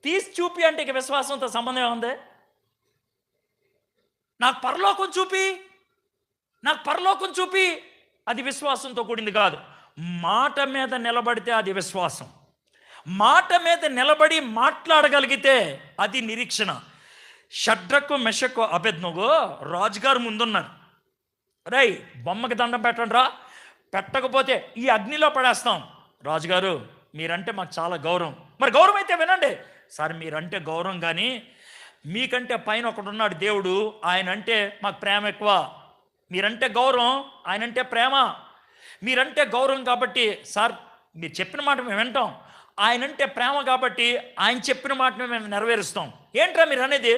తీసి చూపి అంటే ఇక విశ్వాసంతో సంబంధం ఏముంది? నాకు పరలోకం చూపి, నాకు పరలోకం చూపి, అది విశ్వాసంతో కూడింది కాదు. మాట మీద నిలబడితే అది విశ్వాసం. మాట మీద నిలబడి మాట్లాడగలిగితే అది నిరీక్షణ. షడ్రకు మెషకు అబేద్నెగో రాజుగారు ముందున్నారు. రై బొమ్మకి దండం పెట్టండి రా, పెట్టకపోతే ఈ అగ్నిలో పడేస్తాం. రాజుగారు మీరంటే మాకు చాలా గౌరవం. మరి గౌరవం అయితే వినండి సార్, మీరంటే గౌరవం, కానీ మీకంటే పైన ఒకడు ఉన్నాడు దేవుడు, ఆయన అంటే మాకు ప్రేమ ఎక్కువ. మీరంటే గౌరవం, ఆయన అంటే ప్రేమ. మీరంటే గౌరవం కాబట్టి సార్ మీరు చెప్పిన మాట మేము వింటాం, ఆయనంటే ప్రేమ కాబట్టి ఆయన చెప్పిన మాట మేము నెరవేరుస్తాం. ఏంట్రా మీరు అనేది?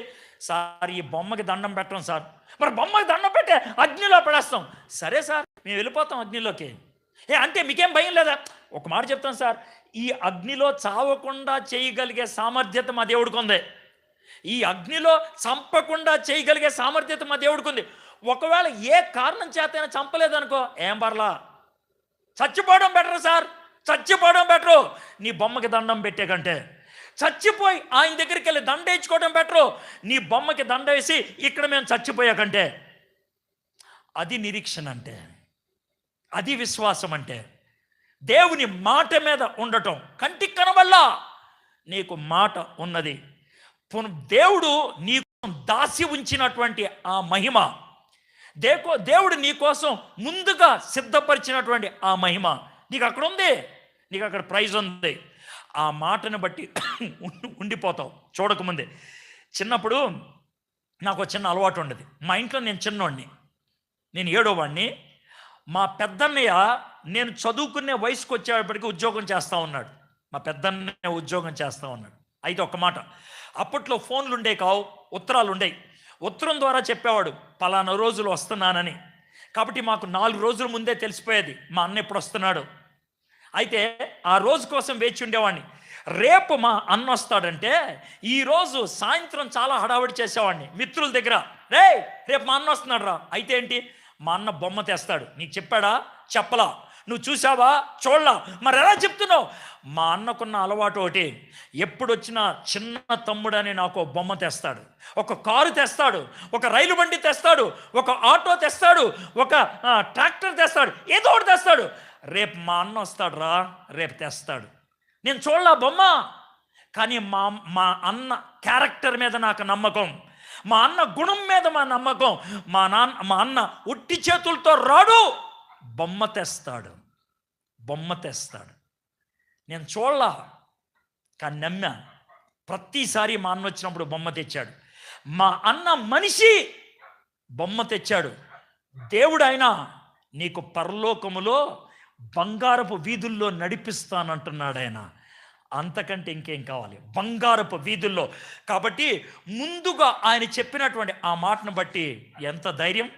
సార్ ఈ బొమ్మకి దండం పెట్టం సార్. మరి బొమ్మకి దండం పెట్టే అగ్నిలో పడేస్తాం. సరే సార్ మేము వెళ్ళిపోతాం అగ్నిలోకి. అంటే మీకేం భయం లేదా? ఒక మాట చెప్తాను సార్, ఈ అగ్నిలో చావకుండా చేయగలిగే సామర్థ్యత మా దేవుడికి ఉంది. ఈ అగ్నిలో చంపకుండా చేయగలిగే సామర్థ్యత మా దేవుడికి ఉంది. ఒకవేళ ఏ కారణం చేతైనా చంపలేదనుకో, ఏం పర్లా, చచ్చిపోవడం బెటర్ సార్, చచ్చిపోవడం బెటరు నీ బొమ్మకి దండం పెట్టే కంటే. చచ్చిపోయి ఆయన దగ్గరికి వెళ్ళి దండ వేయించుకోవడం బెటరు నీ బొమ్మకి దండ వేసి ఇక్కడ మేము చచ్చిపోయా కంటే. అది నిరీక్షణ అంటే, అది విశ్వాసం అంటే. దేవుని మాట మీద ఉండటం. కంటికి కనబల్లా నీకు మాట ఉన్నది. దేవుడు నీకు దాసి ఉంచినటువంటి ఆ మహిమ, దేవుడు నీ కోసం ముందుగా సిద్ధపరిచినటువంటి ఆ మహిమ నీకు అక్కడ ఉంది. నీకు అక్కడ ప్రైజ్ ఉంది. ఆ మాటను బట్టి ఉండిపోతావు చూడకముందే. చిన్నప్పుడు నాకు చిన్న అలవాటు ఉండేది. మా ఇంట్లో నేను చిన్నోడిని, నేను 7వ వాడిని. మా పెద్దన్నయ్య నేను చదువుకునే వయసుకు వచ్చేటప్పటికి ఉద్యోగం చేస్తూ ఉన్నాడు. మా పెద్దన్నయ్య ఉద్యోగం చేస్తూ ఉన్నాడు. అయితే ఒక్క మాట, అప్పట్లో ఫోన్లు ఉండే కావు, ఉత్తరాలు ఉండేవి. ఉత్తరం ద్వారా చెప్పేవాడు పలానా రోజులు వస్తున్నానని. కాబట్టి మాకు 4 రోజుల ముందే తెలిసిపోయేది మా అన్న ఎప్పుడు వస్తున్నాడు. అయితే ఆ రోజు కోసం వేచి ఉండేవాడిని. రేపు మా అన్న వస్తాడంటే ఈరోజు సాయంత్రం చాలా హడావిడి చేసేవాడిని మిత్రుల దగ్గర. రేపు మా అన్న వస్తున్నాడు రా. అయితే ఏంటి, మా అన్న బొమ్మ తెస్తాడు. నీకు చెప్పాడా? చెప్పలా. నువ్వు చూసావా? చూడలా. మరి ఎలా చెప్తున్నావు? మా అన్నకున్న అలవాటు ఒకటి, ఎప్పుడు వచ్చినా చిన్న తమ్ముడని నాకు బొమ్మ తెస్తాడు, ఒక కారు తెస్తాడు, ఒక రైలు బండి తెస్తాడు, ఒక ఆటో తెస్తాడు, ఒక ట్రాక్టర్ తెస్తాడు, ఏదో ఒకటి తెస్తాడు. రేపు మా అన్న వస్తాడు రా, రేపు తెస్తాడు. నేను చూడలా బొమ్మ, కానీ మా అన్న క్యారెక్టర్ మీద నాకు నమ్మకం, మా అన్న గుణం మీద మా నమ్మకం. మా అన్న ఉట్టి చేతులతో రాడు, బొమ్మ తెస్తాడు. నేను చూడలా, కానీ నమ్మా. ప్రతిసారి మా అన్న వచ్చినప్పుడు బొమ్మ తెచ్చాడు. మా అన్న మనిషి, బొమ్మ తెచ్చాడు. దేవుడు ఆయన నీకు పరలోకములో బంగారపు వీధుల్లో నడిపిస్తానంటున్నాడు ఆయన. అంతకంటే ఇంకేం కావాలి? బంగారపు వీధుల్లో. కాబట్టి ముందుగా ఆయన చెప్పినటువంటి ఆ మాటను బట్టి ఎంత ధైర్యం.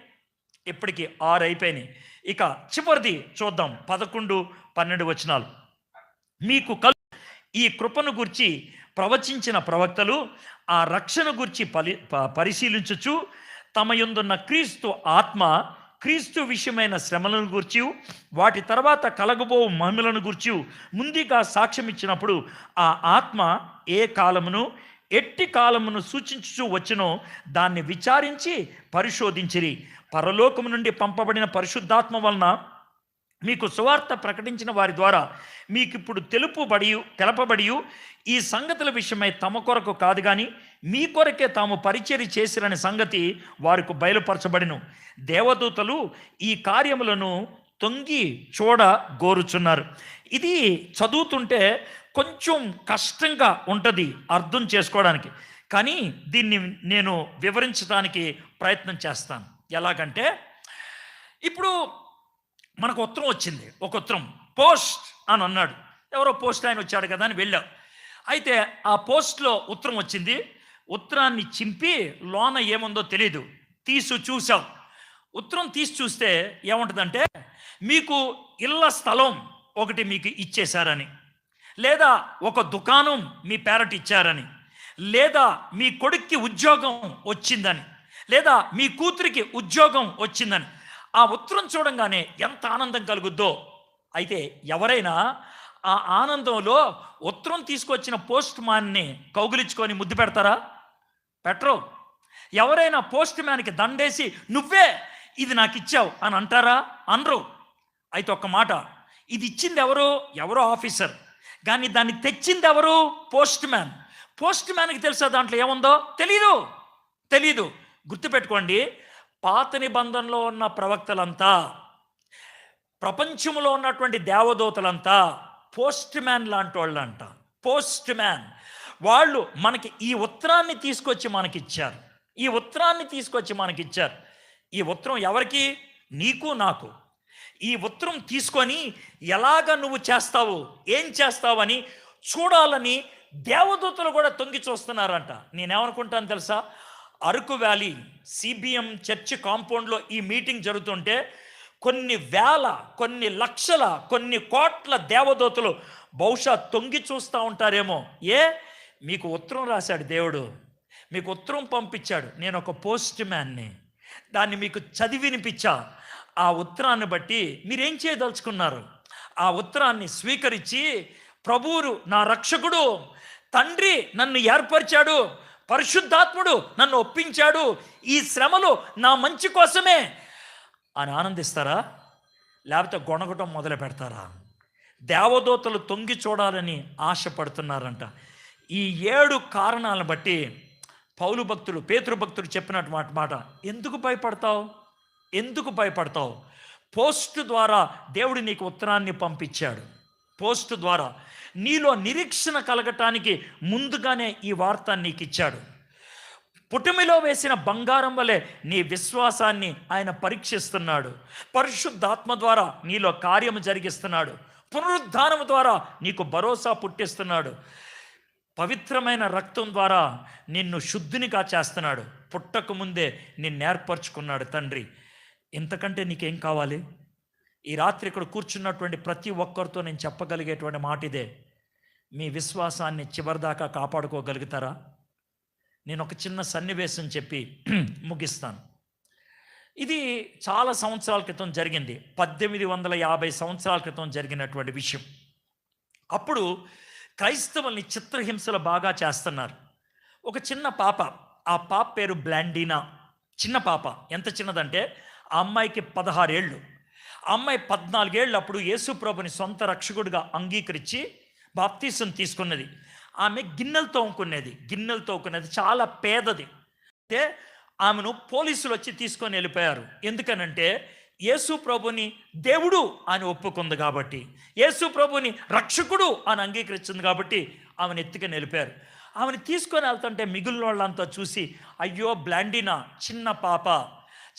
ఇప్పటికి 6 అయిపోయినాయి. ఇక చివరిది చూద్దాం, 11, 12 వచనాలు. మీకు ఈ కృపను గురించి ప్రవచించిన ప్రవక్తలు ఆ రక్షణ గురించి పరిశీలించుచు తమ యందున్న క్రీస్తు ఆత్మ, క్రీస్తు విషయమైన శ్రమలను గురించి, వాటి తర్వాత కలగబో మహిమలను గురించి ముందుగా సాక్ష్యం ఇచ్చినప్పుడు ఆ ఆత్మ ఏ కాలమును ఎట్టి కాలమును సూచించుచూ వచ్చునో దాన్ని విచారించి పరిశోధించిరి. పరలోకము నుండి పంపబడిన పరిశుద్ధాత్మ వలన మీకు సువార్త ప్రకటించిన వారి ద్వారా మీకు ఇప్పుడు తెలపబడి ఈ సంగతుల విషయమై తమ కొరకు కాదు కానీ మీ కొరకే తాము పరిచర్య చేసిరని సంగతి వారికి బయలుపరచబడిను. దేవదూతలు ఈ కార్యములను తొంగి చూడ గోరుచున్నారు. ఇది చదువుతుంటే కొంచెం కష్టంగా ఉంటుంది అర్థం చేసుకోవడానికి, కానీ దీన్ని నేను వివరించడానికి ప్రయత్నం చేస్తాను. ఎలాగంటే, ఇప్పుడు మనకు ఉత్తరం వచ్చింది, ఒక ఉత్తరం పోస్ట్ అని అన్నాడు. ఎవరో పోస్ట్ ఆయన వచ్చాడు కదా అని వెళ్ళాం. అయితే ఆ పోస్ట్లో ఉత్తరం వచ్చింది. ఉత్తరాన్ని చింపి లోన ఏముందో తెలీదు, చూసాం. ఉత్తరం తీసి చూస్తే ఏముంటుందంటే, మీకు ఇళ్ళ స్థలం ఒకటి మీకు ఇచ్చేశారని, లేదా ఒక దుకాణం మీ పేరట ఇచ్చారని, లేదా మీ కొడుక్కి ఉద్యోగం వచ్చిందని, లేదా మీ కూతురికి ఉద్యోగం వచ్చిందని. ఆ ఉత్తరం చూడంగానే ఎంత ఆనందం కలుగుద్దో. అయితే ఎవరైనా ఆ ఆనందంలో ఉత్తరం తీసుకొచ్చిన పోస్ట్ మ్యాన్ని కౌగిలించుకొని ముద్దు పెడతారా? పెట్టరు. ఎవరైనా పోస్ట్ మ్యాన్కి దండేసి నువ్వే ఇది నాకు ఇచ్చావు అని అంటారా? అనరు. అయితే ఒక్క మాట, ఇది ఇచ్చింది ఎవరో ఆఫీసర్, కానీ దాన్ని తెచ్చింది ఎవరు? Post man. పోస్ట్ మ్యాన్కి తెలుసా దాంట్లో ఏముందో? తెలీదు. గుర్తుపెట్టుకోండి, పాత నిబంధనలో ఉన్న ప్రవక్తలంతా, ప్రపంచంలో ఉన్నటువంటి దేవదూతలంతా పోస్ట్ మ్యాన్ లాంటి వాళ్ళు అంట. పోస్ట్ మ్యాన్ వాళ్ళు మనకి ఈ ఉత్తరాన్ని తీసుకొచ్చి మనకిచ్చారు. ఈ ఉత్తరం ఎవరికి? నీకు నాకు. ఈ ఉత్తరం తీసుకొని ఎలాగ నువ్వు చేస్తావు, ఏం చేస్తావని చూడాలని దేవదూతలు కూడా తొంగి చూస్తున్నారంట. నేనేమనుకుంటాను తెలుసా? అరకు వ్యాలీ CBM చర్చ్ కాంపౌండ్లో ఈ మీటింగ్ జరుగుతుంటే కొన్ని వేల, కొన్ని లక్షల, కొన్ని కోట్ల దేవదూతలు బహుశా తొంగి చూస్తూ ఉంటారేమో. మీకు ఉత్తరం రాశాడు దేవుడు, మీకు ఉత్తరం పంపించాడు. నేను ఒక పోస్ట్ మ్యాన్ని, దాన్ని మీకు చదివి వినిపించా. ఆ ఉత్తరాన్ని బట్టి మీరేం చేయదలుచుకున్నారు? ఆ ఉత్తరాన్ని స్వీకరించి, ప్రభువురు నా రక్షకుడు, తండ్రి నన్ను ఏర్పరిచాడు, పరిశుద్ధాత్ముడు నన్ను ఒప్పించాడు, ఈ శ్రమలు నా మంచి కోసమే అని ఆనందిస్తారా? లేకపోతే గొణగటం మొదలు పెడతారా? దేవదూతలు తొంగి చూడాలని ఆశపడుతున్నారంట. ఈ 7 కారణాలను బట్టి పౌలు భక్తుడు, పేతురు భక్తుడు చెప్పినట్టు మాట, ఎందుకు భయపడతావు? పోస్ట్ ద్వారా దేవుడు నీకు ఉత్తరాన్ని పంపించాడు. పోస్ట్ ద్వారా నీలో నిరీక్షణ కలగటానికి ముందుగానే ఈ వార్త నీకు ఇచ్చాడు. పుటమిలో వేసిన బంగారం వలె నీ విశ్వాసాన్ని ఆయన పరీక్షిస్తున్నాడు. పరిశుద్ధాత్మ ద్వారా నీలో కార్యము జరిగిస్తున్నాడు. పునరుద్ధానం ద్వారా నీకు భరోసా పుట్టిస్తున్నాడు. పవిత్రమైన రక్తం ద్వారా నిన్ను శుద్ధినిగా చేస్తున్నాడు. పుట్టక ముందే నిన్ను ఏర్పరచుకున్నాడు తండ్రి. ఇంతకంటే నీకేం కావాలి? ఈ రాత్రి ఇక్కడ కూర్చున్నటువంటి ప్రతి ఒక్కరితో నేను చెప్పగలిగేటువంటి మాట ఇదే. మీ విశ్వాసాన్ని చివరిదాకా కాపాడుకోగలుగుతారా? నేను ఒక చిన్న సన్నివేశం చెప్పి ముగిస్తాను. ఇది చాలా సంవత్సరాల క్రితం జరిగింది. 1850 సంవత్సరాల క్రితం జరిగినటువంటి విషయం. అప్పుడు క్రైస్తవుల్ని చిత్రహింసలు బాగా చేస్తున్నారు. ఒక చిన్న పాప, ఆ పాప పేరు బ్లాండినా. చిన్న పాప. ఎంత చిన్నదంటే ఆ అమ్మాయికి 16 ఏళ్ళు. ఆ అమ్మాయి 14 ఏళ్ళు అప్పుడు యేసు ప్రభుని సొంత రక్షకుడిగా అంగీకరించి బాప్తీసం తీసుకున్నది. ఆమె గిన్నెలు తోముకునేది. చాలా పేదది. అంటే ఆమెను పోలీసులు వచ్చి తీసుకొని వెళ్ళిపోయారు. ఎందుకనంటే యేసు ప్రభుని దేవుడు అని ఒప్పుకుంది కాబట్టి, యేసు ప్రభుని రక్షకుడు అని అంగీకరించింది కాబట్టి ఆమెను ఎత్తుకొని వెళ్ళిపోయారు. ఆమెను తీసుకొని వెళ్తుంటే మిగిలిన వాళ్ళంతా చూసి, అయ్యో బ్లాండినా చిన్న పాప,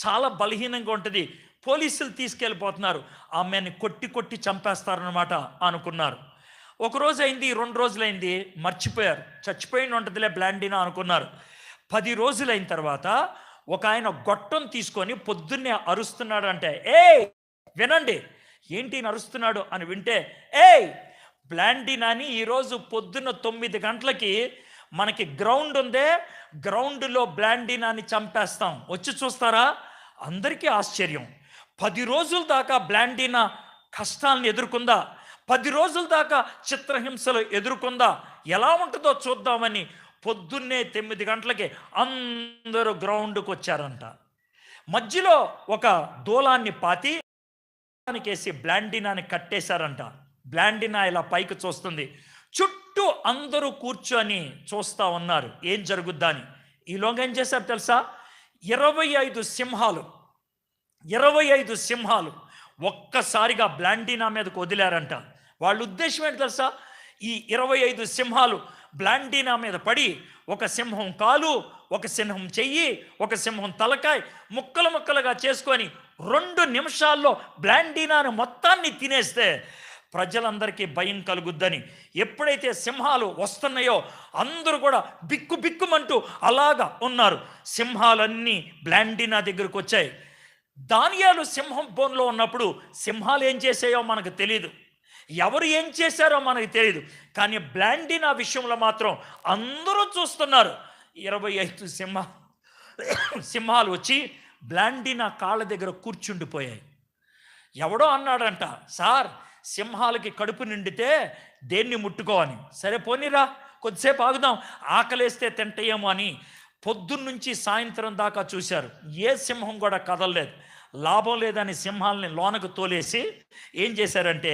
చాలా బలహీనంగా ఉంటుంది, పోలీసులు తీసుకెళ్ళిపోతున్నారు, ఆమెని కొట్టి చంపేస్తారనమాట అనుకున్నారు. ఒకరోజు అయింది, 2 రోజులైంది, మర్చిపోయారు. చచ్చిపోయిన ఉంటుందిలే బ్లాండినా అనుకున్నారు. 10 రోజులైన తర్వాత ఒక ఆయన గొట్టం తీసుకొని పొద్దున్నే అరుస్తున్నాడు. అంటే వినండి, ఏంటి అరుస్తున్నాడు అని వింటే, బ్లాండినాని ఈరోజు పొద్దున్న 9 గంటలకి మనకి గ్రౌండ్ ఉందే, గ్రౌండ్లో బ్లాండినాని చంపేస్తాం, వచ్చి చూస్తారా? అందరికీ ఆశ్చర్యం. 10 రోజుల దాకా బ్లాండినా కష్టాలను ఎదుర్కొందా, 10 రోజుల దాకా చిత్రహింసలు ఎదుర్కొందా, ఎలా ఉంటుందో చూద్దామని పొద్దున్నే 9 గంటలకి అందరూ గ్రౌండ్కి వచ్చారంట. మధ్యలో ఒక దూలాన్ని పాతి కేసి బ్లాండినాని కట్టేశారంట. బ్లాండినా ఇలా పైకి చూస్తుంది. చుట్టూ అందరూ కూర్చొని చూస్తూ ఉన్నారు ఏం జరుగుద్దా అని. ఈలోగా ఏం చేశారు తెలుసా? 25 సింహాలు ఒక్కసారిగా బ్లాండినా మీదకు వదిలారంట. వాళ్ళ ఉద్దేశం ఏంటి తెలుసా? ఈ 25 సింహాలు బ్లాండినా మీద పడి, ఒక సింహం కాలు, ఒక సింహం చెయ్యి, ఒక సింహం తలకాయ ముక్కలుగా చేసుకొని 2 నిమిషాల్లో బ్లాండినాను మొత్తాన్ని తినేస్తే ప్రజలందరికీ భయం కలుగుద్దని, ఎప్పుడైతే సింహాలు వస్తున్నాయో అందరూ కూడా బిక్కుమంటూ అలాగా ఉన్నారు. సింహాలన్నీ బ్లాండినా దగ్గరకు వచ్చాయి. దానియేలు సింహం బోన్లో ఉన్నప్పుడు సింహాలు ఏం చేసాయో మనకు తెలియదు, ఎవరు ఏం చేశారో మనకు తెలియదు. కానీ బ్లాండినా విషయంలో మాత్రం అందరూ చూస్తున్నారు. 25 సింహాలు వచ్చి బ్లాండినా కాళ్ళ దగ్గర కూర్చుండిపోయాయి. ఎవడో అన్నాడంట, సార్ సింహాలకి కడుపు నిండితే దేన్ని ముట్టుకోవని. సరే పోనీరా, కొద్దిసేపు ఆగుదాం, ఆకలేస్తే తింటాయేమో అని పొద్దున్నుంచి సాయంత్రం దాకా చూశారు. ఏ సింహం కూడా కదలలేదు. లాభం లేదని సింహాలని లోనకు తోలేసి ఏం చేశారంటే,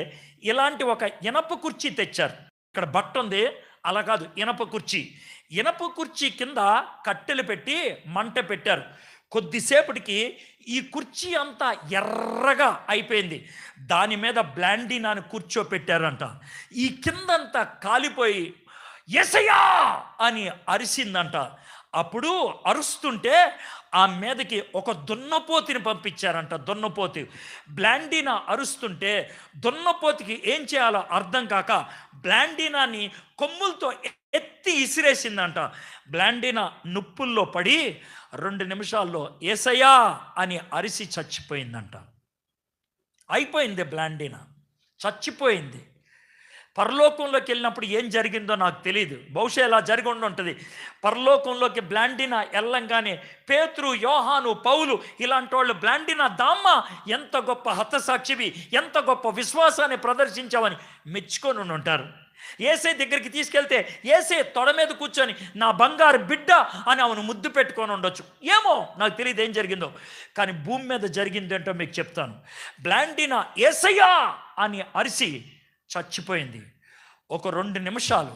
ఇలాంటి ఒక ఇనప కుర్చీ తెచ్చారు. ఇక్కడ బట్ట ఉంది, అలా కాదు, ఇనప కుర్చీ కింద కట్టెలు పెట్టి మంట పెట్టారు. కొద్దిసేపటికి ఈ కుర్చీ అంతా ఎర్రగా అయిపోయింది. దాని మీద బ్లాండినాను కూర్చోపెట్టారంట. ఈ కిందంతా కాలిపోయి యేసయ్యా అని అరిసిందంట. అప్పుడు అరుస్తుంటే ఆ మీదకి ఒక దున్నపోతిని పంపించారంట. దున్నపోతి బ్లాండినా అరుస్తుంటే దున్నపోతికి ఏం చేయాలో అర్థం కాక బ్లాండినాని కొమ్ములతో ఎత్తి ఇసిరేసిందంట. బ్లాండినా నొప్పుల్లో పడి 2 నిమిషాల్లో యేసయ్యా అని అరిసి చచ్చిపోయిందంట. అయిపోయింది, బ్లాండినా చచ్చిపోయింది. పరలోకంలోకి వెళ్ళినప్పుడు ఏం జరిగిందో నాకు తెలియదు, బహుశా ఇలా జరిగి ఉంటుంది. పరలోకంలోకి బ్లాండినా వెళ్ళంగానే పేతురు, యోహాను, పౌలు ఇలాంటి వాళ్ళు బ్లాండినా దామ్మ ఎంత గొప్ప హతసాక్షివి, ఎంత గొప్ప విశ్వాసాన్ని ప్రదర్శించావని మెచ్చుకొని ఉంటారు. యేసే దగ్గరికి తీసుకెళ్తే యేసే తొడ మీద కూర్చొని నా బంగారు బిడ్డ అని ఆమెను ముద్దు పెట్టుకొని ఉండొచ్చు. ఏమో నాకు తెలియదు ఏం జరిగిందో. కానీ భూమి మీద జరిగిందేంటో మీకు చెప్తాను. బ్లాండినా యేసయ్యా అని అరిసి చచ్చిపోయింది. ఒక 2 నిమిషాలు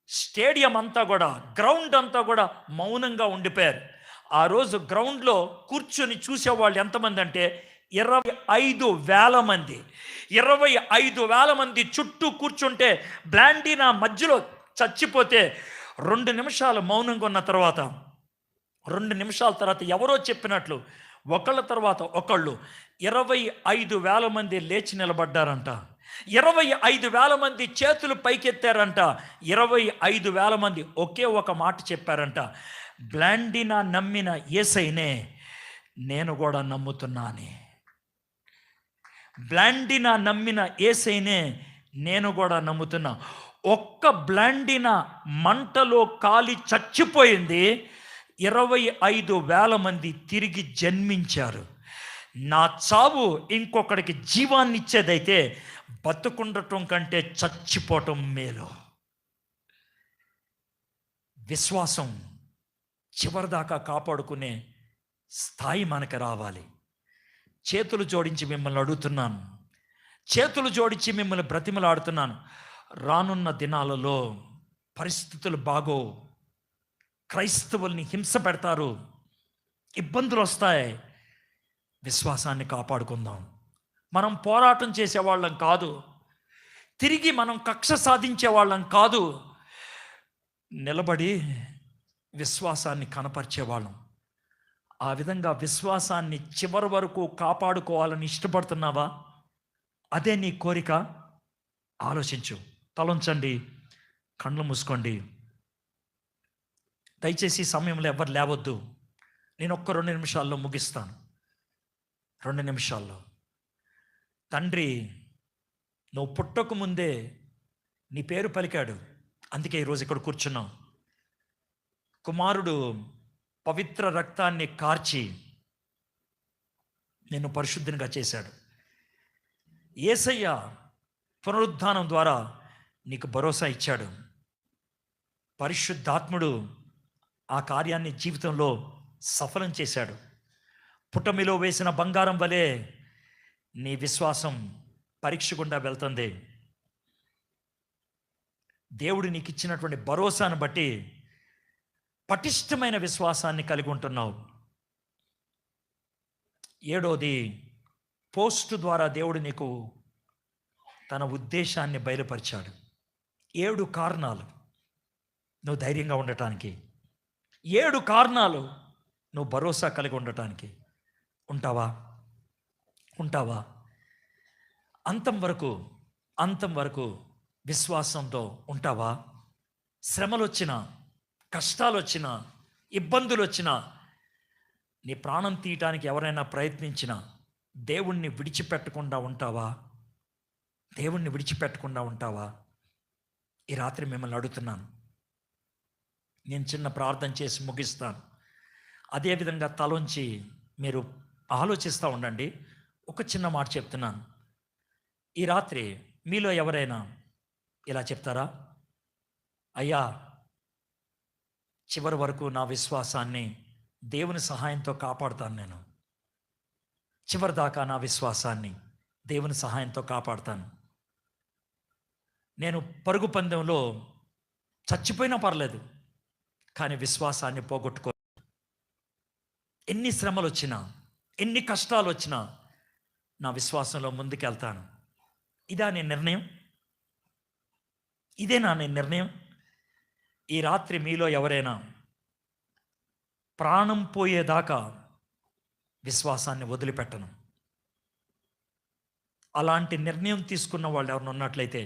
స్టేడియం అంతా కూడా, గ్రౌండ్ అంతా కూడా మౌనంగా ఉండిపోయారు. ఆ రోజు గ్రౌండ్లో కూర్చొని చూసేవాళ్ళు ఎంతమంది అంటే 25,000 మంది. 25,000 మంది చుట్టూ కూర్చుంటే బ్లాండినా మధ్యలో చచ్చిపోతే 2 నిమిషాలు మౌనంగా ఉన్న తర్వాత, 2 నిమిషాల తర్వాత ఎవరో చెప్పినట్లు ఒకళ్ళ తర్వాత ఒకళ్ళు 25,000 మంది లేచి నిలబడ్డారంట. 25,000 మంది చేతులు పైకెత్తారంట. 25,000 మంది ఒకే ఒక మాట చెప్పారంట, బ్లాండినా నమ్మిన యేసయ్యనే నేను కూడా నమ్ముతున్నాను. బ్లాండినా నమ్మిన యేసయ్యనే నేను కూడా నమ్ముతున్నా. ఒక్క బ్లాండినా మంటలో కాలి చచ్చిపోయింది. 25,000 మంది తిరిగి జన్మించారు. నా చావు ఇంకొకడికి జీవాన్ని ఇచ్చేదైతే బతుకుండటం కంటే చచ్చిపోవటం మేలు. విశ్వాసం చివరిదాకా కాపాడుకునే స్థాయి మనకు రావాలి. చేతులు జోడించి మిమ్మల్ని అడుగుతున్నాను, చేతులు జోడించి మిమ్మల్ని బ్రతిమలాడుతున్నాను. రానున్న దినాలలో పరిస్థితులు బాగో, క్రైస్తవుల్ని హింస పెడతారు, ఇబ్బందులు వస్తాయి. విశ్వాసాన్ని కాపాడుకుందాం. మనం పోరాటం చేసేవాళ్ళం కాదు, తిరిగి మనం కక్ష సాధించే వాళ్ళం కాదు, నిలబడి విశ్వాసాన్ని కనపరిచేవాళ్ళం. ఆ విధంగా విశ్వాసాన్ని చివరి వరకు కాపాడుకోవాలని ఇష్టపడుతున్నావా? అదే నీ కోరిక? ఆలోచించు. తలంచండి, కళ్ళు మూసుకోండి. దయచేసి ఈ సమయంలో ఎవరు లేవద్దు. నేను ఒక్క 2 నిమిషాల్లో ముగిస్తాను. 2 నిమిషాల్లో. తండ్రి, నువ్వు పుట్టక ముందే నీ పేరు పలికాడు, అందుకే ఈరోజు ఇక్కడ కూర్చున్నాం. కుమారుడు పవిత్ర రక్తాన్ని కార్చి నిన్ను పరిశుద్ధంగా చేశాడు. యేసయ్య పునరుద్ధానం ద్వారా నీకు భరోసా ఇచ్చాడు. పరిశుద్ధాత్ముడు ఆ కార్యాన్ని జీవితంలో సఫలం చేశాడు. పుటమిలో వేసిన బంగారం వలె నీ విశ్వాసం పరీక్ష గుండా వెళ్తుంది. దేవుడు నీకు ఇచ్చినటువంటి భరోసాను బట్టి పటిష్టమైన విశ్వాసాన్ని కలిగి ఉంటున్నావు. 7వది, పోస్ట్ ద్వారా దేవుడు నీకు తన ఉద్దేశాన్ని బయలుపరిచాడు. 7 కారణాలు నువ్వు ధైర్యంగా ఉండటానికి, 7 కారణాలు నువ్వు భరోసా కలిగి ఉండటానికి. ఉంటావా? అంతం వరకు విశ్వాసంతో ఉంటావా? శ్రమలు వచ్చినా, కష్టాలు వచ్చినా, ఇబ్బందులు వచ్చినా, నీ ప్రాణం తీయటానికి ఎవరైనా ప్రయత్నించినా దేవుణ్ణి విడిచిపెట్టకుండా ఉంటావా? దేవుణ్ణి విడిచిపెట్టకుండా ఉంటావా? ఈ రాత్రి మిమ్మల్ని అడుగుతున్నాను. నేను చిన్న ప్రార్థన చేసి ముగిస్తాను. అదేవిధంగా తలొంచి మీరు ఆలోచిస్తూ ఉండండి. ఒక చిన్న మాట చెప్తున్నాను. ఈ రాత్రి మీలో ఎవరైనా ఇలా చెప్తారా? అయ్యా, చివరి వరకు నా విశ్వాసాన్ని దేవుని సహాయంతో కాపాడుతాను. నేను చివరి దాకా నా విశ్వాసాన్ని దేవుని సహాయంతో కాపాడుతాను. నేను పరుగు పందెంలో చచ్చిపోయినా పర్లేదు, కానీ విశ్వాసాన్ని పోగొట్టుకో. ఎన్ని శ్రమలు వచ్చినా, ఎన్ని కష్టాలు వచ్చినా నా విశ్వాసంలో ముందుకెళ్తాను. ఇదే నా నిర్ణయం. ఈ రాత్రి మీలో ఎవరైనా ప్రాణం పోయేదాకా విశ్వాసాన్ని వదిలిపెట్టను, అలాంటి నిర్ణయం తీసుకున్న వాళ్ళు ఎవరైనా ఉన్నట్లయితే